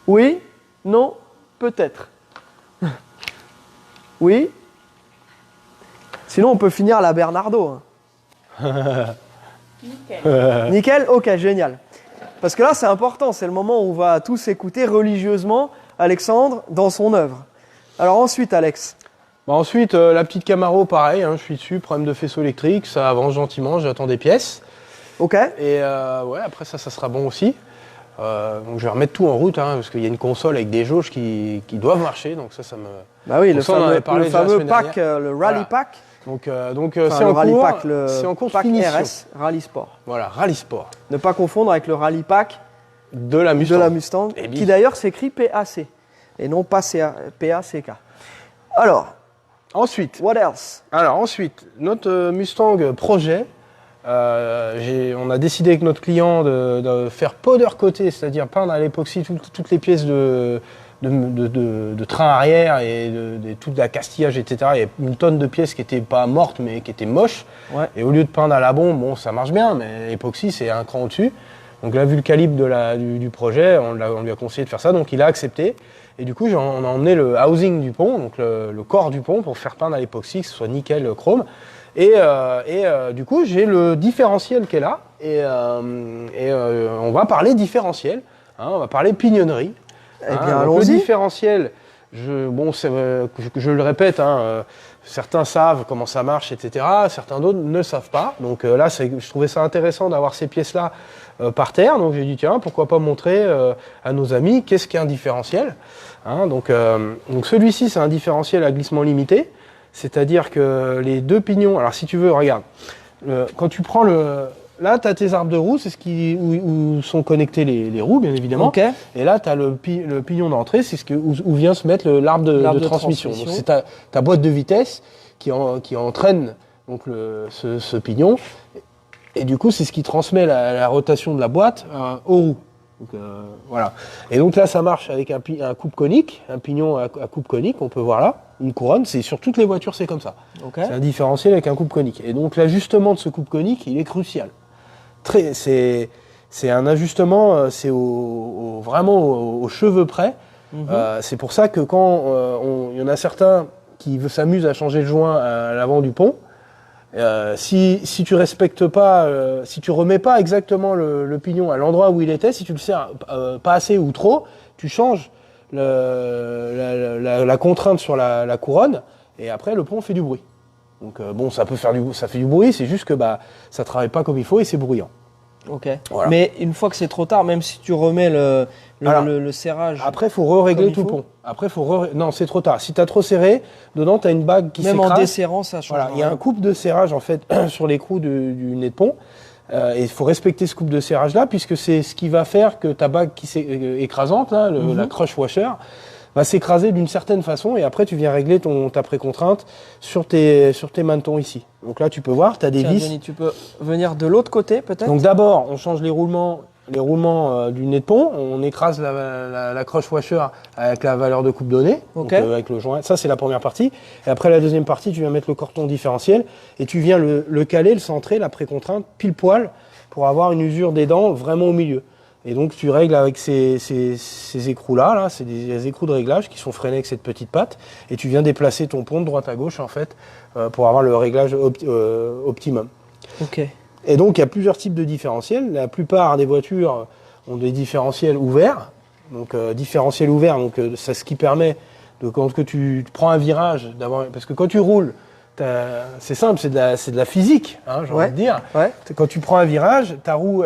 Oui? Non? Peut-être. Oui? Sinon on peut finir à la Bernardo. Nickel. Nickel? Ok, génial. Parce que là c'est important, c'est le moment où on va tous écouter religieusement Alexandre dans son œuvre. Alors ensuite Alex. Ensuite, la petite Camaro, pareil, je suis dessus, problème de faisceau électrique, ça avance gentiment, j'attends des pièces. Ok. Et après ça sera bon aussi. Donc je vais remettre tout en route, parce qu'il y a une console avec des jauges qui doivent marcher, donc ça me... Bah oui, Donc le ça, on en avait fameux, parlé déjà la semaine pack, dernière. le Rally Voilà. Pack. Donc Enfin, c'est le en Rally cours, Pack, c'est en cours de Pack finition. RS, Rally Sport. Voilà, Rally Sport. Ne pas confondre avec le Rally Pack De la Mustang. de la Mustang, Et qui d'ailleurs s'écrit PAC et non pas PACK. Alors, Ensuite, what else? notre Mustang projet, on a décidé avec notre client de faire powder coater, c'est-à-dire peindre à l'époxy toutes les pièces de train arrière et toute la castillage, etc. Il y a une tonne de pièces qui n'étaient pas mortes mais qui étaient moches. Ouais. Et au lieu de peindre à la bombe, bon, ça marche bien, mais l'époxy c'est un cran au-dessus. Donc là, vu le calibre du projet, on lui a conseillé de faire ça, donc il a accepté. Et du coup, on a emmené le housing du pont, donc le corps du pont, pour faire peindre à l'époxy, que ce soit nickel chrome. Et du coup, j'ai le différentiel qui est là. Et on va parler différentiel, on va parler pignonnerie. Eh bien, Donc allons-y. le différentiel, je le répète, certains savent comment ça marche, etc. Certains d'autres ne savent pas. Donc là, je trouvais ça intéressant d'avoir ces pièces-là par terre. Donc j'ai dit, tiens, pourquoi pas montrer à nos amis qu'est-ce qu'est un différentiel. Donc celui-ci, c'est un différentiel à glissement limité. C'est-à-dire que les deux pignons... Alors si tu veux, regarde. Quand tu prends Là, tu as tes arbres de roue, c'est où sont connectés les roues, bien évidemment. Ok. Et là, tu as le pignon d'entrée, c'est où vient se mettre l'arbre de transmission. Donc, c'est ta boîte de vitesse qui entraîne donc ce pignon. Et du coup, c'est ce qui transmet la rotation de la boîte aux roues. Donc, voilà. Et donc là, ça marche avec un coupe conique, un pignon à coupe conique, on peut voir là, une couronne. C'est sur toutes les voitures, c'est comme ça. Okay. C'est un différentiel avec un coupe conique. Et donc l'ajustement de ce coupe conique, il est crucial. C'est un ajustement, c'est vraiment aux cheveux près. C'est pour ça que quand il y en a certains qui s'amusent à changer le joint à l'avant du pont, si tu respectes pas, si tu remets pas exactement le pignon à l'endroit où il était, si tu le serres pas assez ou trop, tu changes la contrainte sur la couronne et après le pont fait du bruit. Donc bon, ça fait du bruit, c'est juste que ça travaille pas comme il faut et c'est bruyant. Ok. Voilà. Mais une fois que c'est trop tard, même si tu remets Alors, le serrage, Après, il faut régler Comme il tout le faut. pont. Après, non, c'est trop tard. Si tu as trop serré, dedans, tu as une bague qui même en s'écrase. desserrant, ça change. Voilà, il y a un couple de serrage en fait sur l'écrou du nez de pont. Et il faut respecter ce couple de serrage là, puisque c'est ce qui va faire que ta bague qui est écrasante, là, la crush washer, va s'écraser d'une certaine façon. Et après, tu viens régler ta précontrainte sur tes mantons ici. Donc là, tu peux voir, tu as des Tiens, vis. Denis, tu peux venir de l'autre côté peut-être. Donc d'abord, on change les roulements du nez de pont, on écrase la crush washer avec la valeur de coupe donnée, Ok. donc, avec le joint. Ça, c'est la première partie. Et après, la deuxième partie, tu viens mettre le cordon différentiel et tu viens le caler, le centrer, la précontrainte, pile poil, pour avoir une usure des dents vraiment au milieu. Et donc, tu règles avec ces écrous-là, là, c'est des écrous de réglage qui sont freinés avec cette petite patte. Et tu viens déplacer ton pont de droite à gauche, en fait, pour avoir le réglage optimum. Ok. Et donc, il y a plusieurs types de différentiels. La plupart des voitures ont des différentiels ouverts. Donc, différentiel ouvert, donc, c'est ce qui permet, quand que tu prends un virage, parce que quand tu roules, c'est simple, c'est de la physique, hein, j'ai envie de dire. Ouais. Quand tu prends un virage, ta roue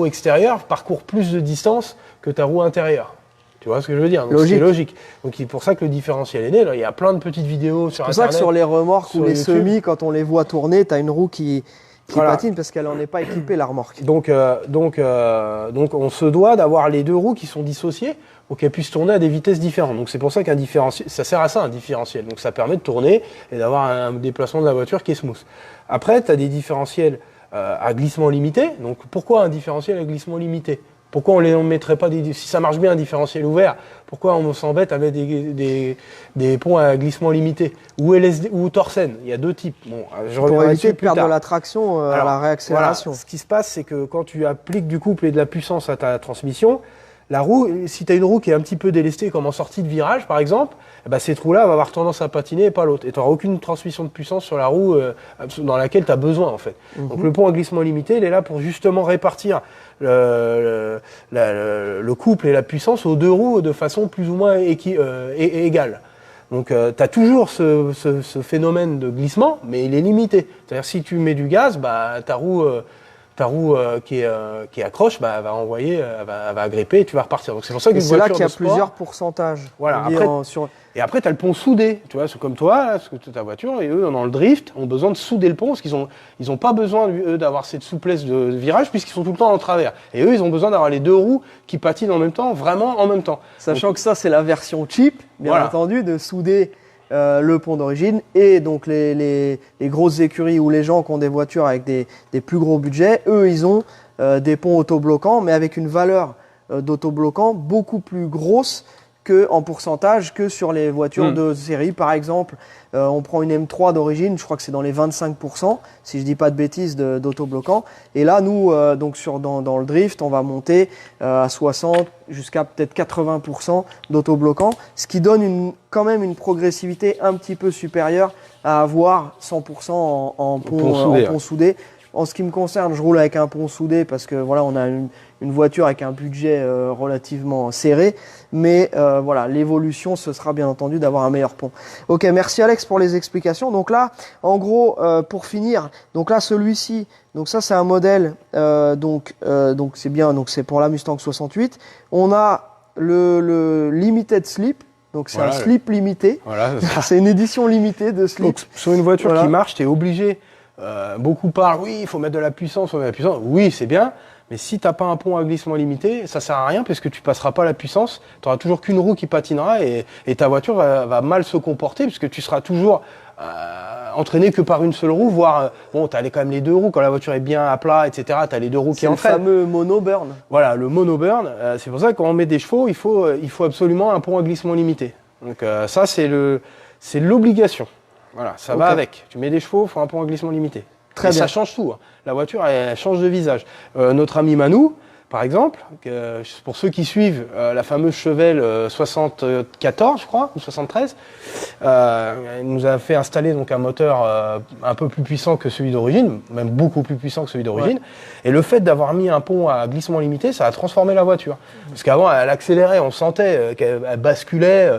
extérieure parcourt plus de distance que ta roue intérieure. Tu vois ce que je veux dire? Donc, c'est logique. Donc, c'est pour ça que le différentiel est né. Là, il y a plein de petites vidéos sur C'est pour ça Internet. que sur les remorques ou sur les YouTube. semis, quand on les voit tourner, tu as une roue qui Voilà. patine parce qu'elle n'en est pas équipée, la remorque. Donc, on se doit d'avoir les deux roues qui sont dissociées pour qu'elles puissent tourner à des vitesses différentes. Donc, c'est pour ça qu'un différentiel, ça sert à ça, un différentiel. Donc, ça permet de tourner et d'avoir un déplacement de la voiture qui est smooth. Après, tu as des différentiels à glissement limité. Donc, pourquoi un différentiel à glissement limité? Pourquoi on ne mettrait pas si ça marche bien un différentiel ouvert, pourquoi on s'embête à mettre des ponts à glissement limité ou LSD ou Torsen? Il y a deux types. Bon, je Pour reviendrai éviter dessus de plus perdre tard. de la traction à Alors, la réaccélération. Voilà. Ce qui se passe, c'est que quand tu appliques du couple et de la puissance à ta transmission, la roue, si tu as une roue qui est un petit peu délestée, comme en sortie de virage par exemple, eh ben, cette roue-là va avoir tendance à patiner et pas l'autre. Et tu n'auras aucune transmission de puissance sur la roue dans laquelle tu as besoin en fait. Donc le pont à glissement limité, il est là pour justement répartir le couple et la puissance aux deux roues de façon plus ou moins égale. Donc tu as toujours ce phénomène de glissement, mais il est limité. C'est-à-dire si tu mets du gaz, bah, ta roue qui accroche, bah, elle va envoyer, elle va agripper et tu vas repartir. Donc c'est pour ça Et qu'une c'est là voiture qu'il y a de sport, plusieurs pourcentages. Voilà, On dit après- Et après, tu as le pont soudé. Tu vois, c'est comme toi, là, parce que ta voiture, et eux, dans le drift, ont besoin de souder le pont parce qu'ils ont pas besoin, eux, d'avoir cette souplesse de virage puisqu'ils sont tout le temps en travers. Et eux, ils ont besoin d'avoir les deux roues qui patinent en même temps, vraiment en même temps. Sachant que ça, c'est la version cheap, bien Voilà. entendu, de souder le pont d'origine. Et donc, les grosses écuries ou les gens qui ont des voitures avec des plus gros budgets, eux, ils ont des ponts autobloquants, mais avec une valeur d'autobloquant beaucoup plus grosse en pourcentage que sur les voitures de série. Par exemple, on prend une M3 d'origine, je crois que c'est dans les 25%, si je dis pas de bêtises, d'autobloquant. Et là, nous, donc dans le drift, on va monter à 60 jusqu'à peut-être 80% d'autobloquant, ce qui donne quand même une progressivité un petit peu supérieure à avoir 100% en pont soudé. En ce qui me concerne, je roule avec un pont soudé parce que voilà, on a une voiture avec un budget relativement serré. Mais voilà, l'évolution, ce sera bien entendu d'avoir un meilleur pont. Ok, merci Alex pour les explications. Donc là, en gros, pour finir, donc là celui-ci, donc ça c'est un modèle, donc c'est bien, donc c'est pour la Mustang 68. On a le limited slip. Donc c'est Voilà, un slip limité. Voilà. C'est une édition limitée de slip. Donc, sur une voiture Voilà. qui marche, tu es obligé. Beaucoup parlent, oui, il faut mettre de la puissance, Oui, c'est bien, mais si tu n'as pas un pont à glissement limité, ça sert à rien parce que tu passeras pas la puissance. Tu n'auras toujours qu'une roue qui patinera et ta voiture va mal se comporter puisque tu seras toujours entraîné que par une seule roue, voire, bon, tu as quand même les deux roues quand la voiture est bien à plat, etc. Tu as les deux roues qui C'est le entraînent. fameux mono-burn. Voilà, le mono-burn, c'est pour ça que quand on met des chevaux, il faut absolument un pont à glissement limité. Donc ça, c'est l'obligation. Voilà, ça va avec. Tu mets des chevaux, il faut un pont à glissement limité. Très bien. Ça change tout. Hein. La voiture, elle change de visage. Notre ami Manou, par exemple, pour ceux qui suivent la fameuse Chevelle 74, je crois, ou 73, il nous a fait installer donc un moteur un peu plus puissant que celui d'origine, même beaucoup plus puissant que celui d'origine. Ouais. Et le fait d'avoir mis un pont à glissement limité, ça a transformé la voiture. Parce qu'avant, elle accélérait, on sentait qu'elle basculait.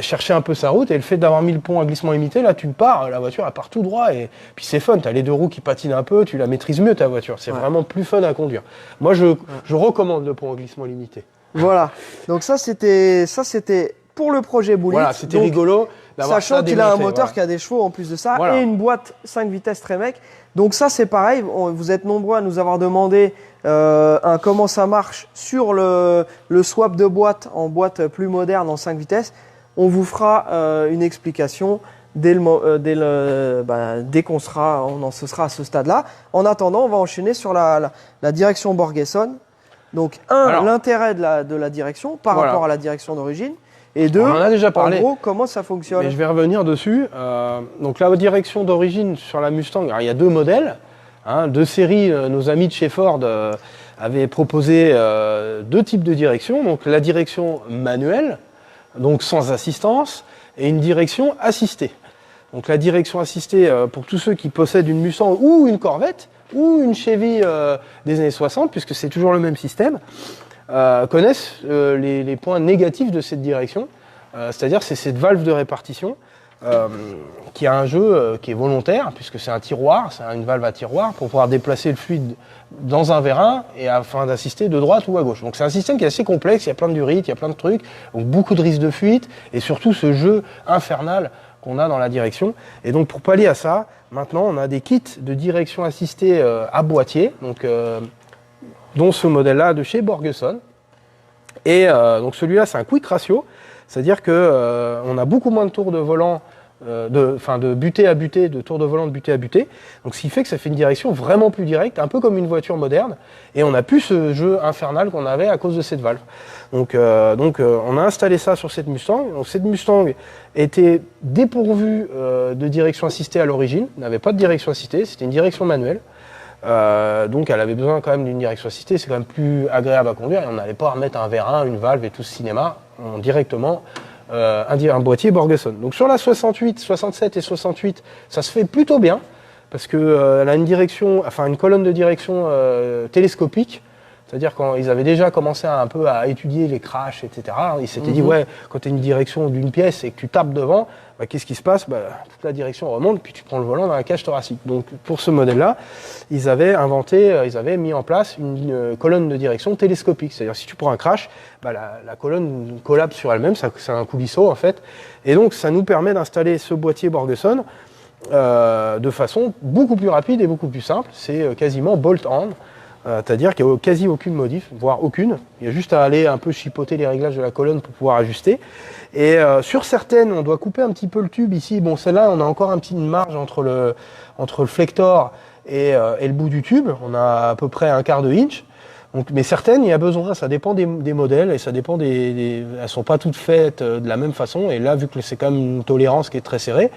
chercher un peu sa route, et le fait d'avoir mis le pont à glissement limité, là tu pars, la voiture elle part tout droit, et puis c'est fun, tu as les deux roues qui patinent un peu, tu la maîtrises mieux ta voiture, c'est vraiment plus fun à conduire. Moi je recommande le pont à glissement limité. Voilà, donc ça c'était pour le projet Bullitt. Voilà, c'était rigolo. Sachant qu'il a un moteur qui a des chevaux en plus de ça, et une boîte 5 vitesses Tremec. Donc ça c'est pareil, vous êtes nombreux à nous avoir demandé comment ça marche sur le swap de boîte en boîte plus moderne en 5 vitesses. On vous fera une explication dès qu'on sera à ce stade-là. En attendant, on va enchaîner sur la direction Borgesson. Donc l'intérêt de la direction par rapport à la direction d'origine. Et deux, on en a déjà parlé. En gros, comment ça fonctionne. Mais je vais revenir dessus. Donc la direction d'origine sur la Mustang, alors, il y a deux modèles, deux séries. Nos amis de chez Ford avaient proposé deux types de direction. Donc la direction manuelle, donc sans assistance, et une direction assistée. Donc la direction assistée, pour tous ceux qui possèdent une Mustang ou une Corvette, ou une Chevy des années 60, puisque c'est toujours le même système, connaissent les points négatifs de cette direction, c'est-à-dire c'est cette valve de répartition qui a un jeu qui est volontaire, puisque c'est un tiroir, c'est une valve à tiroir pour pouvoir déplacer le fluide dans un vérin et afin d'assister de droite ou à gauche. Donc c'est un système qui est assez complexe, il y a plein de durites, il y a plein de trucs, donc beaucoup de risques de fuite et surtout ce jeu infernal qu'on a dans la direction. Et donc pour pallier à ça, maintenant on a des kits de direction assistée à boîtier, donc dont ce modèle-là de chez Borgesson. Et donc celui-là, c'est un quick ratio, c'est-à-dire que on a beaucoup moins de tours de volant, de butée à butée, de tours de volant de butée à butée. Donc ce qui fait que ça fait une direction vraiment plus directe, un peu comme une voiture moderne. Et on n'a plus ce jeu infernal qu'on avait à cause de cette valve. Donc on a installé ça sur cette Mustang. Donc cette Mustang était dépourvue de direction assistée à l'origine, n'avait pas de direction assistée, c'était une direction manuelle. Donc elle avait besoin quand même d'une direction assistée, c'est quand même plus agréable à conduire et on n'allait pas remettre un vérin, une valve et tout ce cinéma, directement un boîtier Borgesson. Donc sur la 68, 67 et 68, ça se fait plutôt bien parce que elle a une colonne de direction télescopique. C'est-à-dire quand ils avaient déjà commencé un peu à étudier les crashs, etc., ils s'étaient dit, quand tu as une direction d'une pièce et que tu tapes devant, qu'est-ce qui se passe ? Toute la direction remonte, puis tu prends le volant dans la cage thoracique. Donc pour ce modèle-là, ils avaient mis en place une colonne de direction télescopique. C'est-à-dire si tu prends un crash, la colonne collapse sur elle-même, c'est un coulisseau en fait. Et donc ça nous permet d'installer ce boîtier Borgesson de façon beaucoup plus rapide et beaucoup plus simple. C'est quasiment bolt-on. C'est-à-dire qu'il n'y a quasi aucune modif, voire aucune. Il y a juste à aller un peu chipoter les réglages de la colonne pour pouvoir ajuster. Et sur certaines, on doit couper un petit peu le tube ici. Bon, celle-là, on a encore une marge entre le flector et le bout du tube. On a à peu près un quart de inch. Donc, mais certaines, il y a besoin, ça dépend des modèles et ça dépend elles sont pas toutes faites de la même façon. Et là, vu que c'est quand même une tolérance qui est très serrée,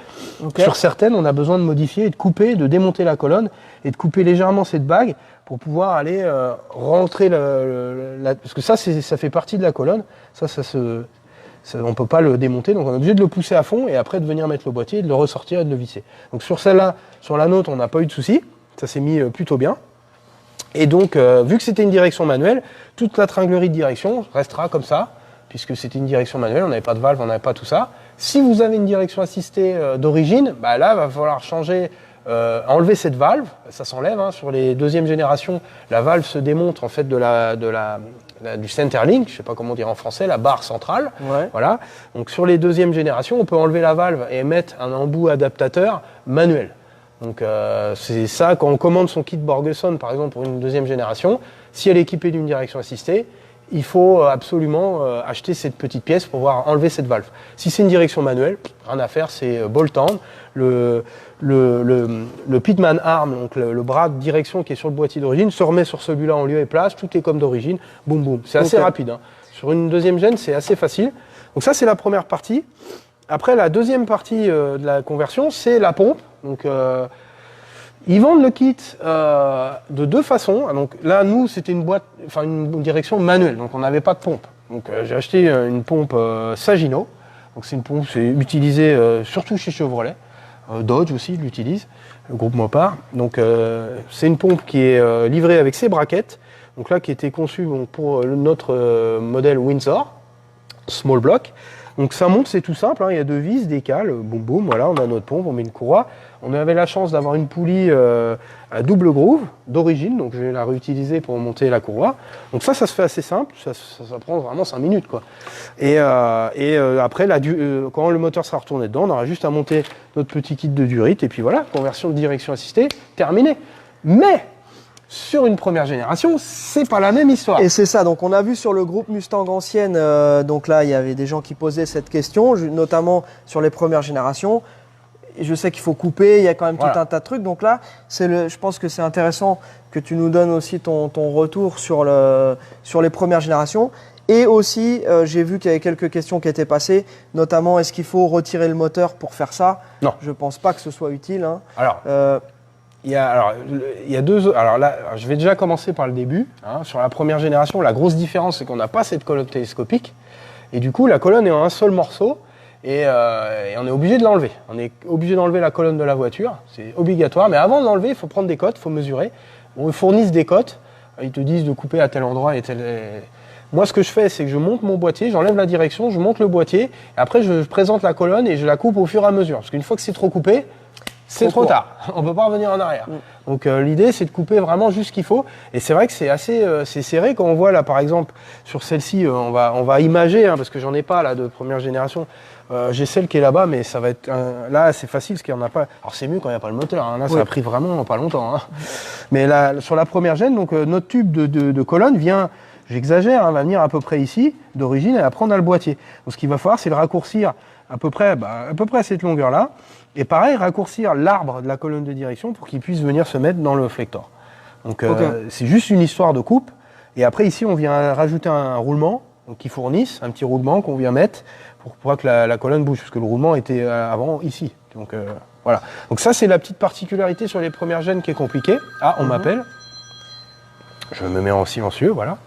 sur certaines, on a besoin de modifier et de couper, de démonter la colonne et de couper légèrement cette bague pour pouvoir aller rentrer parce que ça fait partie de la colonne. On peut pas le démonter, donc on est obligé de le pousser à fond et après de venir mettre le boîtier, de le ressortir et de le visser. Donc sur celle-là, sur la nôtre, on n'a pas eu de souci, ça s'est mis plutôt bien. Et donc, vu que c'était une direction manuelle, toute la tringlerie de direction restera comme ça, puisque c'était une direction manuelle, on n'avait pas de valve, on n'avait pas tout ça. Si vous avez une direction assistée d'origine, là, il va falloir enlever cette valve, ça s'enlève. Sur les deuxième génération, la valve se démonte en fait du centerlink, je ne sais pas comment dire en français, la barre centrale. Ouais. Voilà. Donc sur les deuxième générations, on peut enlever la valve et mettre un embout adaptateur manuel. Donc c'est ça, quand on commande son kit Borgesson, par exemple pour une deuxième génération, si elle est équipée d'une direction assistée, il faut absolument acheter cette petite pièce pour pouvoir enlever cette valve. Si c'est une direction manuelle, rien à faire, c'est bolt-on. Le Pitman Arm, donc le bras de direction qui est sur le boîtier d'origine, se remet sur celui-là en lieu et place, tout est comme d'origine, boum boum. C'est assez rapide. Sur une deuxième gène, c'est assez facile. Donc ça, c'est la première partie. Après, la deuxième partie de la conversion, c'est la pompe. Donc, ils vendent le kit de deux façons. Donc là, nous, c'était une direction manuelle, donc on n'avait pas de pompe. Donc j'ai acheté une pompe Sagino. Donc c'est une pompe, c'est utilisée surtout chez Chevrolet. Dodge aussi l'utilise, le groupe Mopar. Donc c'est une pompe qui est livrée avec ses braquettes. Donc là, qui était conçue pour notre modèle Windsor, small block. Donc ça monte, c'est tout simple, hein, il y a 2 vis, des cales, boum boum, voilà, on a notre pompe, on met une courroie. On avait la chance d'avoir une poulie à double groove d'origine, donc je vais la réutiliser pour monter la courroie. Donc ça se fait assez simple, ça prend vraiment 5 minutes, quoi. Et après, quand le moteur sera retourné dedans, on aura juste à monter notre petit kit de durite, et puis voilà, conversion de direction assistée, terminée. Mais sur une première génération, c'est pas la même histoire. Et c'est ça, donc on a vu sur le groupe Mustang ancienne, donc là il y avait des gens qui posaient cette question, notamment sur les premières générations. Je sais qu'il faut couper, il y a quand même tout un tas de trucs. Donc là, je pense que c'est intéressant que tu nous donnes aussi ton retour sur les premières générations. Et aussi, j'ai vu qu'il y avait quelques questions qui étaient passées, notamment est-ce qu'il faut retirer le moteur pour faire ça? Non. Je ne pense pas que ce soit utile. Hein. Alors, il y a deux. Alors là, je vais déjà commencer par le début. Hein. Sur la première génération, la grosse différence, c'est qu'on n'a pas cette colonne télescopique. Et du coup, la colonne est en un seul morceau. Et on est obligé de l'enlever. On est obligé d'enlever la colonne de la voiture. C'est obligatoire. Mais avant de l'enlever, il faut prendre des cotes, il faut mesurer. Ils fournissent des cotes. Ils te disent de couper à tel endroit et tel. Moi, ce que je fais, c'est que je monte mon boîtier, j'enlève la direction, je monte le boîtier. Et après, je présente la colonne et je la coupe au fur et à mesure. Parce qu'une fois que c'est trop coupé, c'est trop tard. On ne peut pas revenir en arrière. Donc l'idée, c'est de couper vraiment juste ce qu'il faut. Et c'est vrai que c'est assez c'est serré. Quand on voit là, par exemple, sur celle-ci, on va imager, hein, parce que j'en ai pas là de première génération. J'ai celle qui est là-bas, mais ça va être là, c'est facile parce qu'il n'y en a pas. Alors c'est mieux quand il n'y a pas le moteur. Hein. Là, ça a pris vraiment pas longtemps. Hein. Mais là, sur la première gêne, donc notre tube de colonne vient, j'exagère, hein, va venir à peu près ici d'origine, et après on a le boîtier. Donc ce qu'il va falloir, c'est le raccourcir à peu près à cette longueur-là. Et pareil, raccourcir l'arbre de la colonne de direction pour qu'il puisse venir se mettre dans le flector. Donc c'est juste une histoire de coupe. Et après ici, on vient rajouter un roulement qui fournissent, un petit roulement qu'on vient mettre pour que la colonne bouge, parce que le roulement était avant ici. Donc voilà. Donc ça, c'est la petite particularité sur les premières gènes qui est compliquée. Ah, on m'appelle. Je me mets en silencieux, voilà.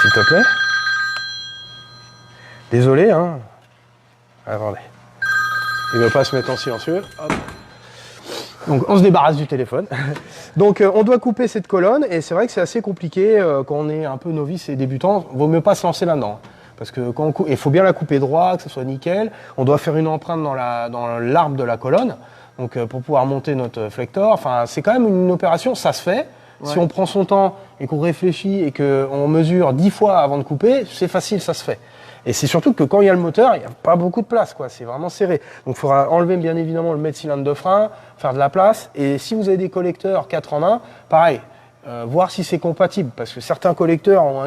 S'il te plaît. Désolé, hein. Attendez. Il ne veut pas se mettre en silencieux. Hop. Donc on se débarrasse du téléphone. Donc on doit couper cette colonne, et c'est vrai que c'est assez compliqué quand on est un peu novice et débutant. Vaut mieux pas se lancer là-dedans. Parce que quand il faut bien la couper droit, que ce soit nickel. On doit faire une empreinte dans l'arbre de la colonne, donc pour pouvoir monter notre flector. Enfin, c'est quand même une opération, ça se fait. Ouais. Si on prend son temps et qu'on réfléchit et qu'on mesure 10 fois avant de couper, c'est facile, ça se fait. Et c'est surtout que quand il y a le moteur, il n'y a pas beaucoup de place, quoi. C'est vraiment serré. Donc il faudra enlever bien évidemment le mètre-cylindre de frein, faire de la place. Et si vous avez des collecteurs 4 en 1, pareil, voir si c'est compatible. Parce que certains collecteurs ont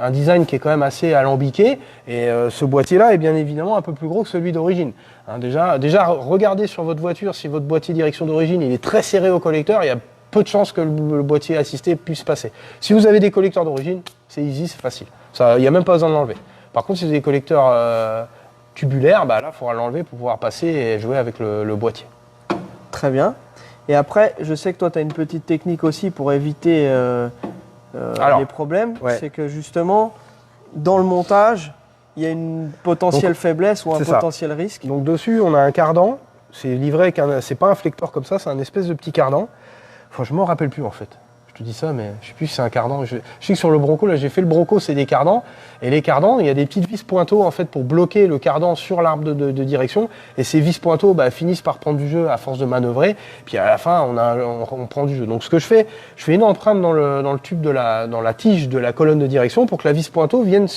un design qui est quand même assez alambiqué. Et ce boîtier-là est bien évidemment un peu plus gros que celui d'origine. Hein, déjà, regardez sur votre voiture si votre boîtier direction d'origine il est très serré au collecteur. Il y a peu de chances que le boîtier assisté puisse passer. Si vous avez des collecteurs d'origine, c'est easy, c'est facile. Il n'y a même pas besoin de l'enlever. Par contre, si vous avez des collecteurs tubulaires, là, il faudra l'enlever pour pouvoir passer et jouer avec le boîtier. Très bien. Et après, je sais que toi, tu as une petite technique aussi pour éviter les problèmes. Ouais. C'est que justement, dans le montage, il y a une potentielle faiblesse ou un potentiel risque. Donc dessus, on a un cardan. C'est livré avec c'est pas un flector comme ça, c'est un espèce de petit cardan. Enfin, je m'en rappelle plus en fait. Je te dis ça, mais je sais plus si c'est un cardan. Je sais que sur le Bronco, là, j'ai fait le Bronco, c'est des cardans. Et les cardans, il y a des petites vis pointeaux en fait pour bloquer le cardan sur l'arbre de direction. Et ces vis pointeaux finissent par prendre du jeu à force de manœuvrer. Puis à la fin, on prend du jeu. Donc ce que je fais une empreinte dans le tube dans la tige de la colonne de direction pour que la vis pointeau vienne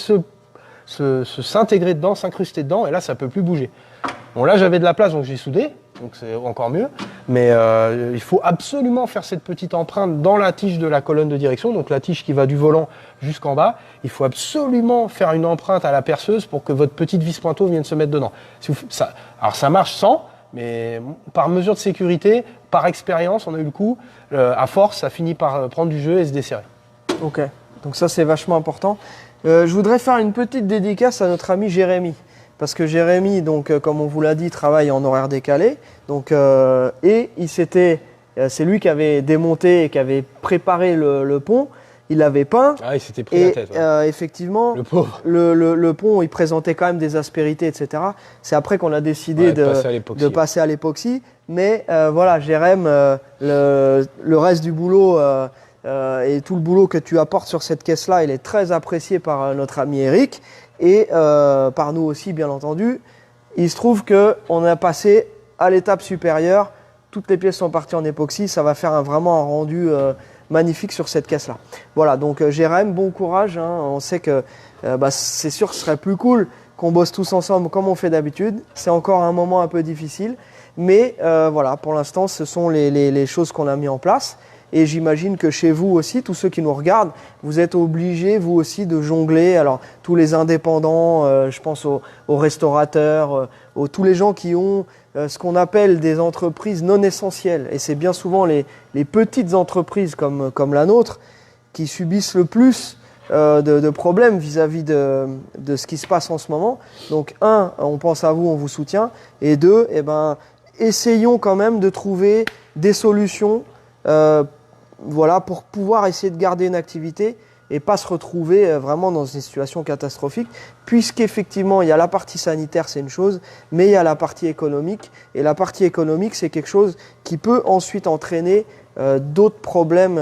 s'intégrer dedans, s'incruster dedans. Et là, ça peut plus bouger. Bon, là, j'avais de la place, donc j'ai soudé. Donc c'est encore mieux, mais il faut absolument faire cette petite empreinte dans la tige de la colonne de direction, donc la tige qui va du volant jusqu'en bas. Il faut absolument faire une empreinte à la perceuse pour que votre petite vis pointeau vienne se mettre dedans. Alors ça marche sans, mais par mesure de sécurité, par expérience, on a eu le coup, à force, ça finit par prendre du jeu et se desserrer. Ok, donc ça c'est vachement important. Je voudrais faire une petite dédicace à notre ami Jérémy. Parce que Jérémy, donc, comme on vous l'a dit, travaille en horaire décalé. Donc, et c'est lui qui avait démonté et qui avait préparé le pont. Il l'avait peint. Ah, il s'était pris la tête. Ouais. Effectivement, le pauvre. Le pont, il présentait quand même des aspérités, etc. C'est après qu'on a décidé de passer à l'époxy. Mais voilà, Jérémy, le reste du boulot, et tout le boulot que tu apportes sur cette caisse-là, il est très apprécié par notre ami Eric et par nous aussi, bien entendu. Il se trouve qu'on a passé à l'étape supérieure. Toutes les pièces sont parties en époxy. Ça va faire vraiment un rendu magnifique sur cette caisse-là. Voilà, donc Jérém, bon courage. Hein. On sait que c'est sûr que ce serait plus cool qu'on bosse tous ensemble comme on fait d'habitude. C'est encore un moment un peu difficile. Mais voilà, pour l'instant, ce sont les choses qu'on a mis en place. Et j'imagine que chez vous aussi, tous ceux qui nous regardent, vous êtes obligés, vous aussi, de jongler. Alors, tous les indépendants, je pense aux restaurateurs, tous les gens qui ont ce qu'on appelle des entreprises non essentielles. Et c'est bien souvent les petites entreprises comme la nôtre qui subissent le plus de problèmes vis-à-vis de ce qui se passe en ce moment. Donc, on pense à vous, on vous soutient. Et deux, essayons quand même de trouver des solutions pour pouvoir essayer de garder une activité et pas se retrouver vraiment dans une situation catastrophique, puisqu'effectivement, il y a la partie sanitaire, c'est une chose, mais il y a la partie économique. Et la partie économique, c'est quelque chose qui peut ensuite entraîner d'autres problèmes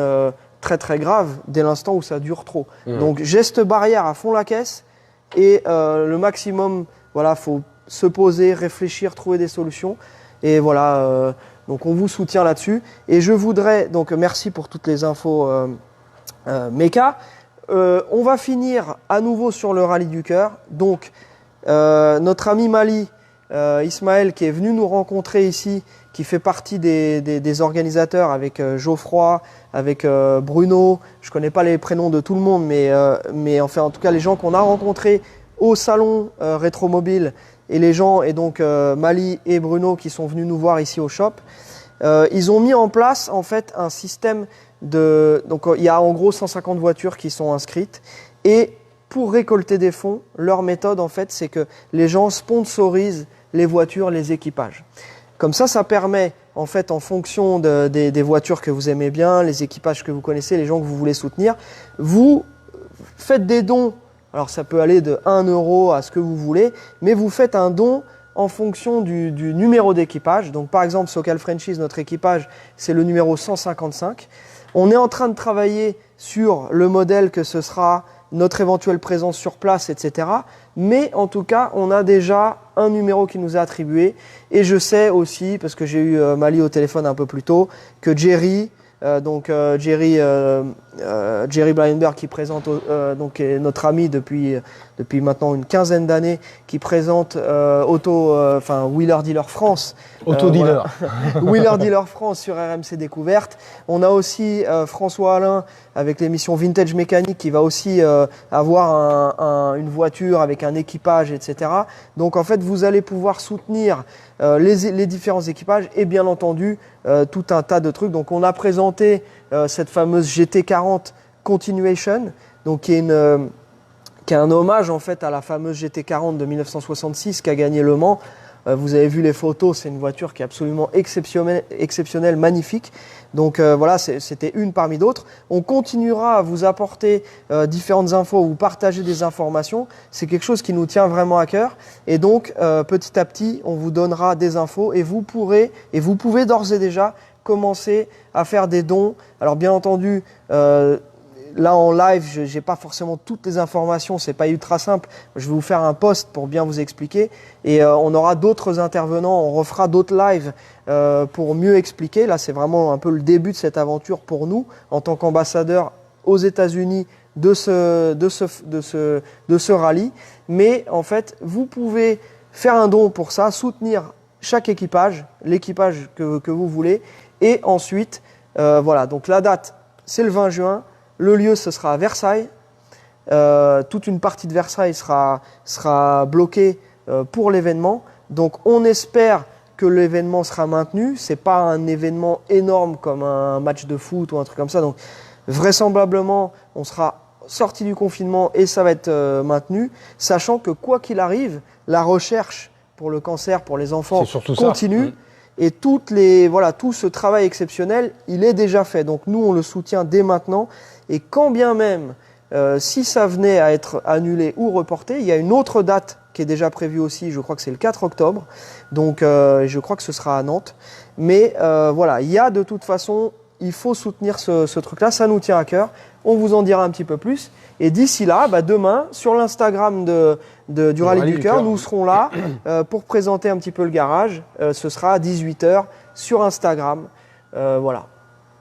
très très graves dès l'instant où ça dure trop. Donc, geste barrière à fond la caisse et le maximum, faut se poser, réfléchir, trouver des solutions. Et voilà, donc on vous soutient là-dessus. Et je voudrais, donc merci pour toutes les infos Meka. On va finir à nouveau sur le rallye du cœur. Donc notre ami Mali, Ismaël, qui est venu nous rencontrer ici, qui fait partie des organisateurs avec Geoffroy, avec Bruno. Je ne connais pas les prénoms de tout le monde, mais enfin en tout cas les gens qu'on a rencontrés au salon Rétromobile. Et les gens, et donc Mali et Bruno qui sont venus nous voir ici au shop, ils ont mis en place en fait un système donc il y a en gros 150 voitures qui sont inscrites. Et pour récolter des fonds, leur méthode en fait, c'est que les gens sponsorisent les voitures, les équipages. Comme ça permet en fait en fonction des voitures que vous aimez bien, les équipages que vous connaissez, les gens que vous voulez soutenir, vous faites des dons. Alors ça peut aller de 1 euro à ce que vous voulez, mais vous faites un don en fonction du numéro d'équipage. Donc par exemple, Socal Franchise, notre équipage, c'est le numéro 155. On est en train de travailler sur le modèle que ce sera notre éventuelle présence sur place, etc. Mais en tout cas, on a déjà un numéro qui nous est attribué. Et je sais aussi, parce que j'ai eu Mali au téléphone un peu plus tôt, que Jerry Blyenberg qui présente donc est notre ami depuis maintenant une quinzaine d'années, qui présente Wheeler Dealer France. Autodealer. Wheeler Dealer France sur RMC Découverte. On a aussi François Alain avec l'émission Vintage Mécanique qui va aussi avoir une voiture avec un équipage, etc. Donc en fait, vous allez pouvoir soutenir les différents équipages et bien entendu tout un tas de trucs. Donc on a présenté cette fameuse GT40 Continuation, donc qui est un hommage en fait à la fameuse GT40 de 1966 qui a gagné Le Mans. Vous avez vu les photos, c'est une voiture qui est absolument exceptionnelle, magnifique. Donc voilà, c'était une parmi d'autres. On continuera à vous apporter différentes infos, vous partager des informations. C'est quelque chose qui nous tient vraiment à cœur. Et donc petit à petit, on vous donnera des infos et vous pouvez d'ores et déjà commencer à faire des dons. Alors bien entendu, là en live, je n'ai pas forcément toutes les informations, c'est pas ultra simple. Je vais vous faire un post pour bien vous expliquer et on aura d'autres intervenants, on refera d'autres lives pour mieux expliquer. Là, c'est vraiment un peu le début de cette aventure pour nous en tant qu'ambassadeurs aux États-Unis de ce rallye. Mais en fait, vous pouvez faire un don pour ça, soutenir chaque équipage, l'équipage que vous voulez. Et ensuite, voilà, donc la date, c'est le 20 juin. Le lieu, ce sera à Versailles. Toute une partie de Versailles sera bloquée pour l'événement. Donc, on espère que l'événement sera maintenu. Ce n'est pas un événement énorme comme un match de foot ou un truc comme ça. Donc, vraisemblablement, on sera sorti du confinement et ça va être maintenu. Sachant que quoi qu'il arrive, la recherche pour le cancer, pour les enfants, continue. Et tout ce travail exceptionnel, il est déjà fait. Donc, nous, on le soutient dès maintenant. Et quand bien même, si ça venait à être annulé ou reporté, il y a une autre date qui est déjà prévue aussi, je crois que c'est le 4 octobre. Donc, je crois que ce sera à Nantes. Mais voilà, il y a de toute façon il faut soutenir ce truc-là, ça nous tient à cœur. On vous en dira un petit peu plus. Et d'ici là, demain, sur l'Instagram du Rallye du Cœur, nous serons là pour présenter un petit peu le garage. Ce sera à 18 h sur Instagram. Voilà.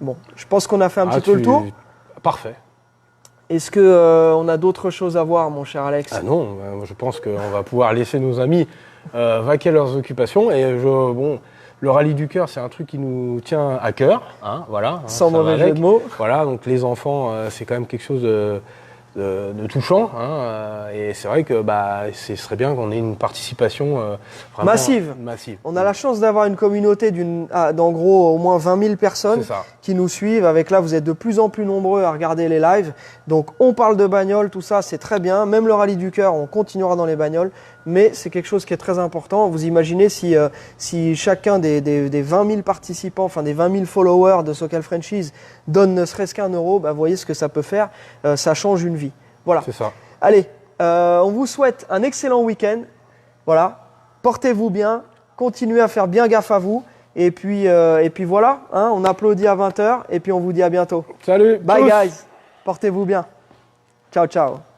Bon, je pense qu'on a fait un petit peu le tour. Parfait. Est-ce qu'on a d'autres choses à voir, mon cher Alex? Ah non, je pense qu'on va pouvoir laisser nos amis vaquer leurs occupations. Et le Rallye du Cœur, c'est un truc qui nous tient à cœur. Hein, voilà, sans mauvais jeu de mots. Voilà, donc les enfants, c'est quand même quelque chose de touchant. Hein, et c'est vrai que ce serait bien qu'on ait une participation vraiment massive. On a la chance d'avoir une communauté d'en gros au moins 20 000 personnes qui nous suivent. Avec là, vous êtes de plus en plus nombreux à regarder les lives. Donc on parle de bagnole, tout ça, c'est très bien. Même le Rallye du Cœur, on continuera dans les bagnoles. Mais c'est quelque chose qui est très important. Vous imaginez si chacun des 20 000 participants, enfin des 20 000 followers de Sokal Franchise donne ne serait-ce qu'1 euro, vous voyez ce que ça peut faire. Ça change une vie. Voilà. C'est ça. Allez, on vous souhaite un excellent week-end. Voilà. Portez-vous bien. Continuez à faire bien gaffe à vous. Et puis voilà. Hein, on applaudit à 20 h et puis on vous dit à bientôt. Salut. Bye guys. Portez-vous bien. Ciao, ciao.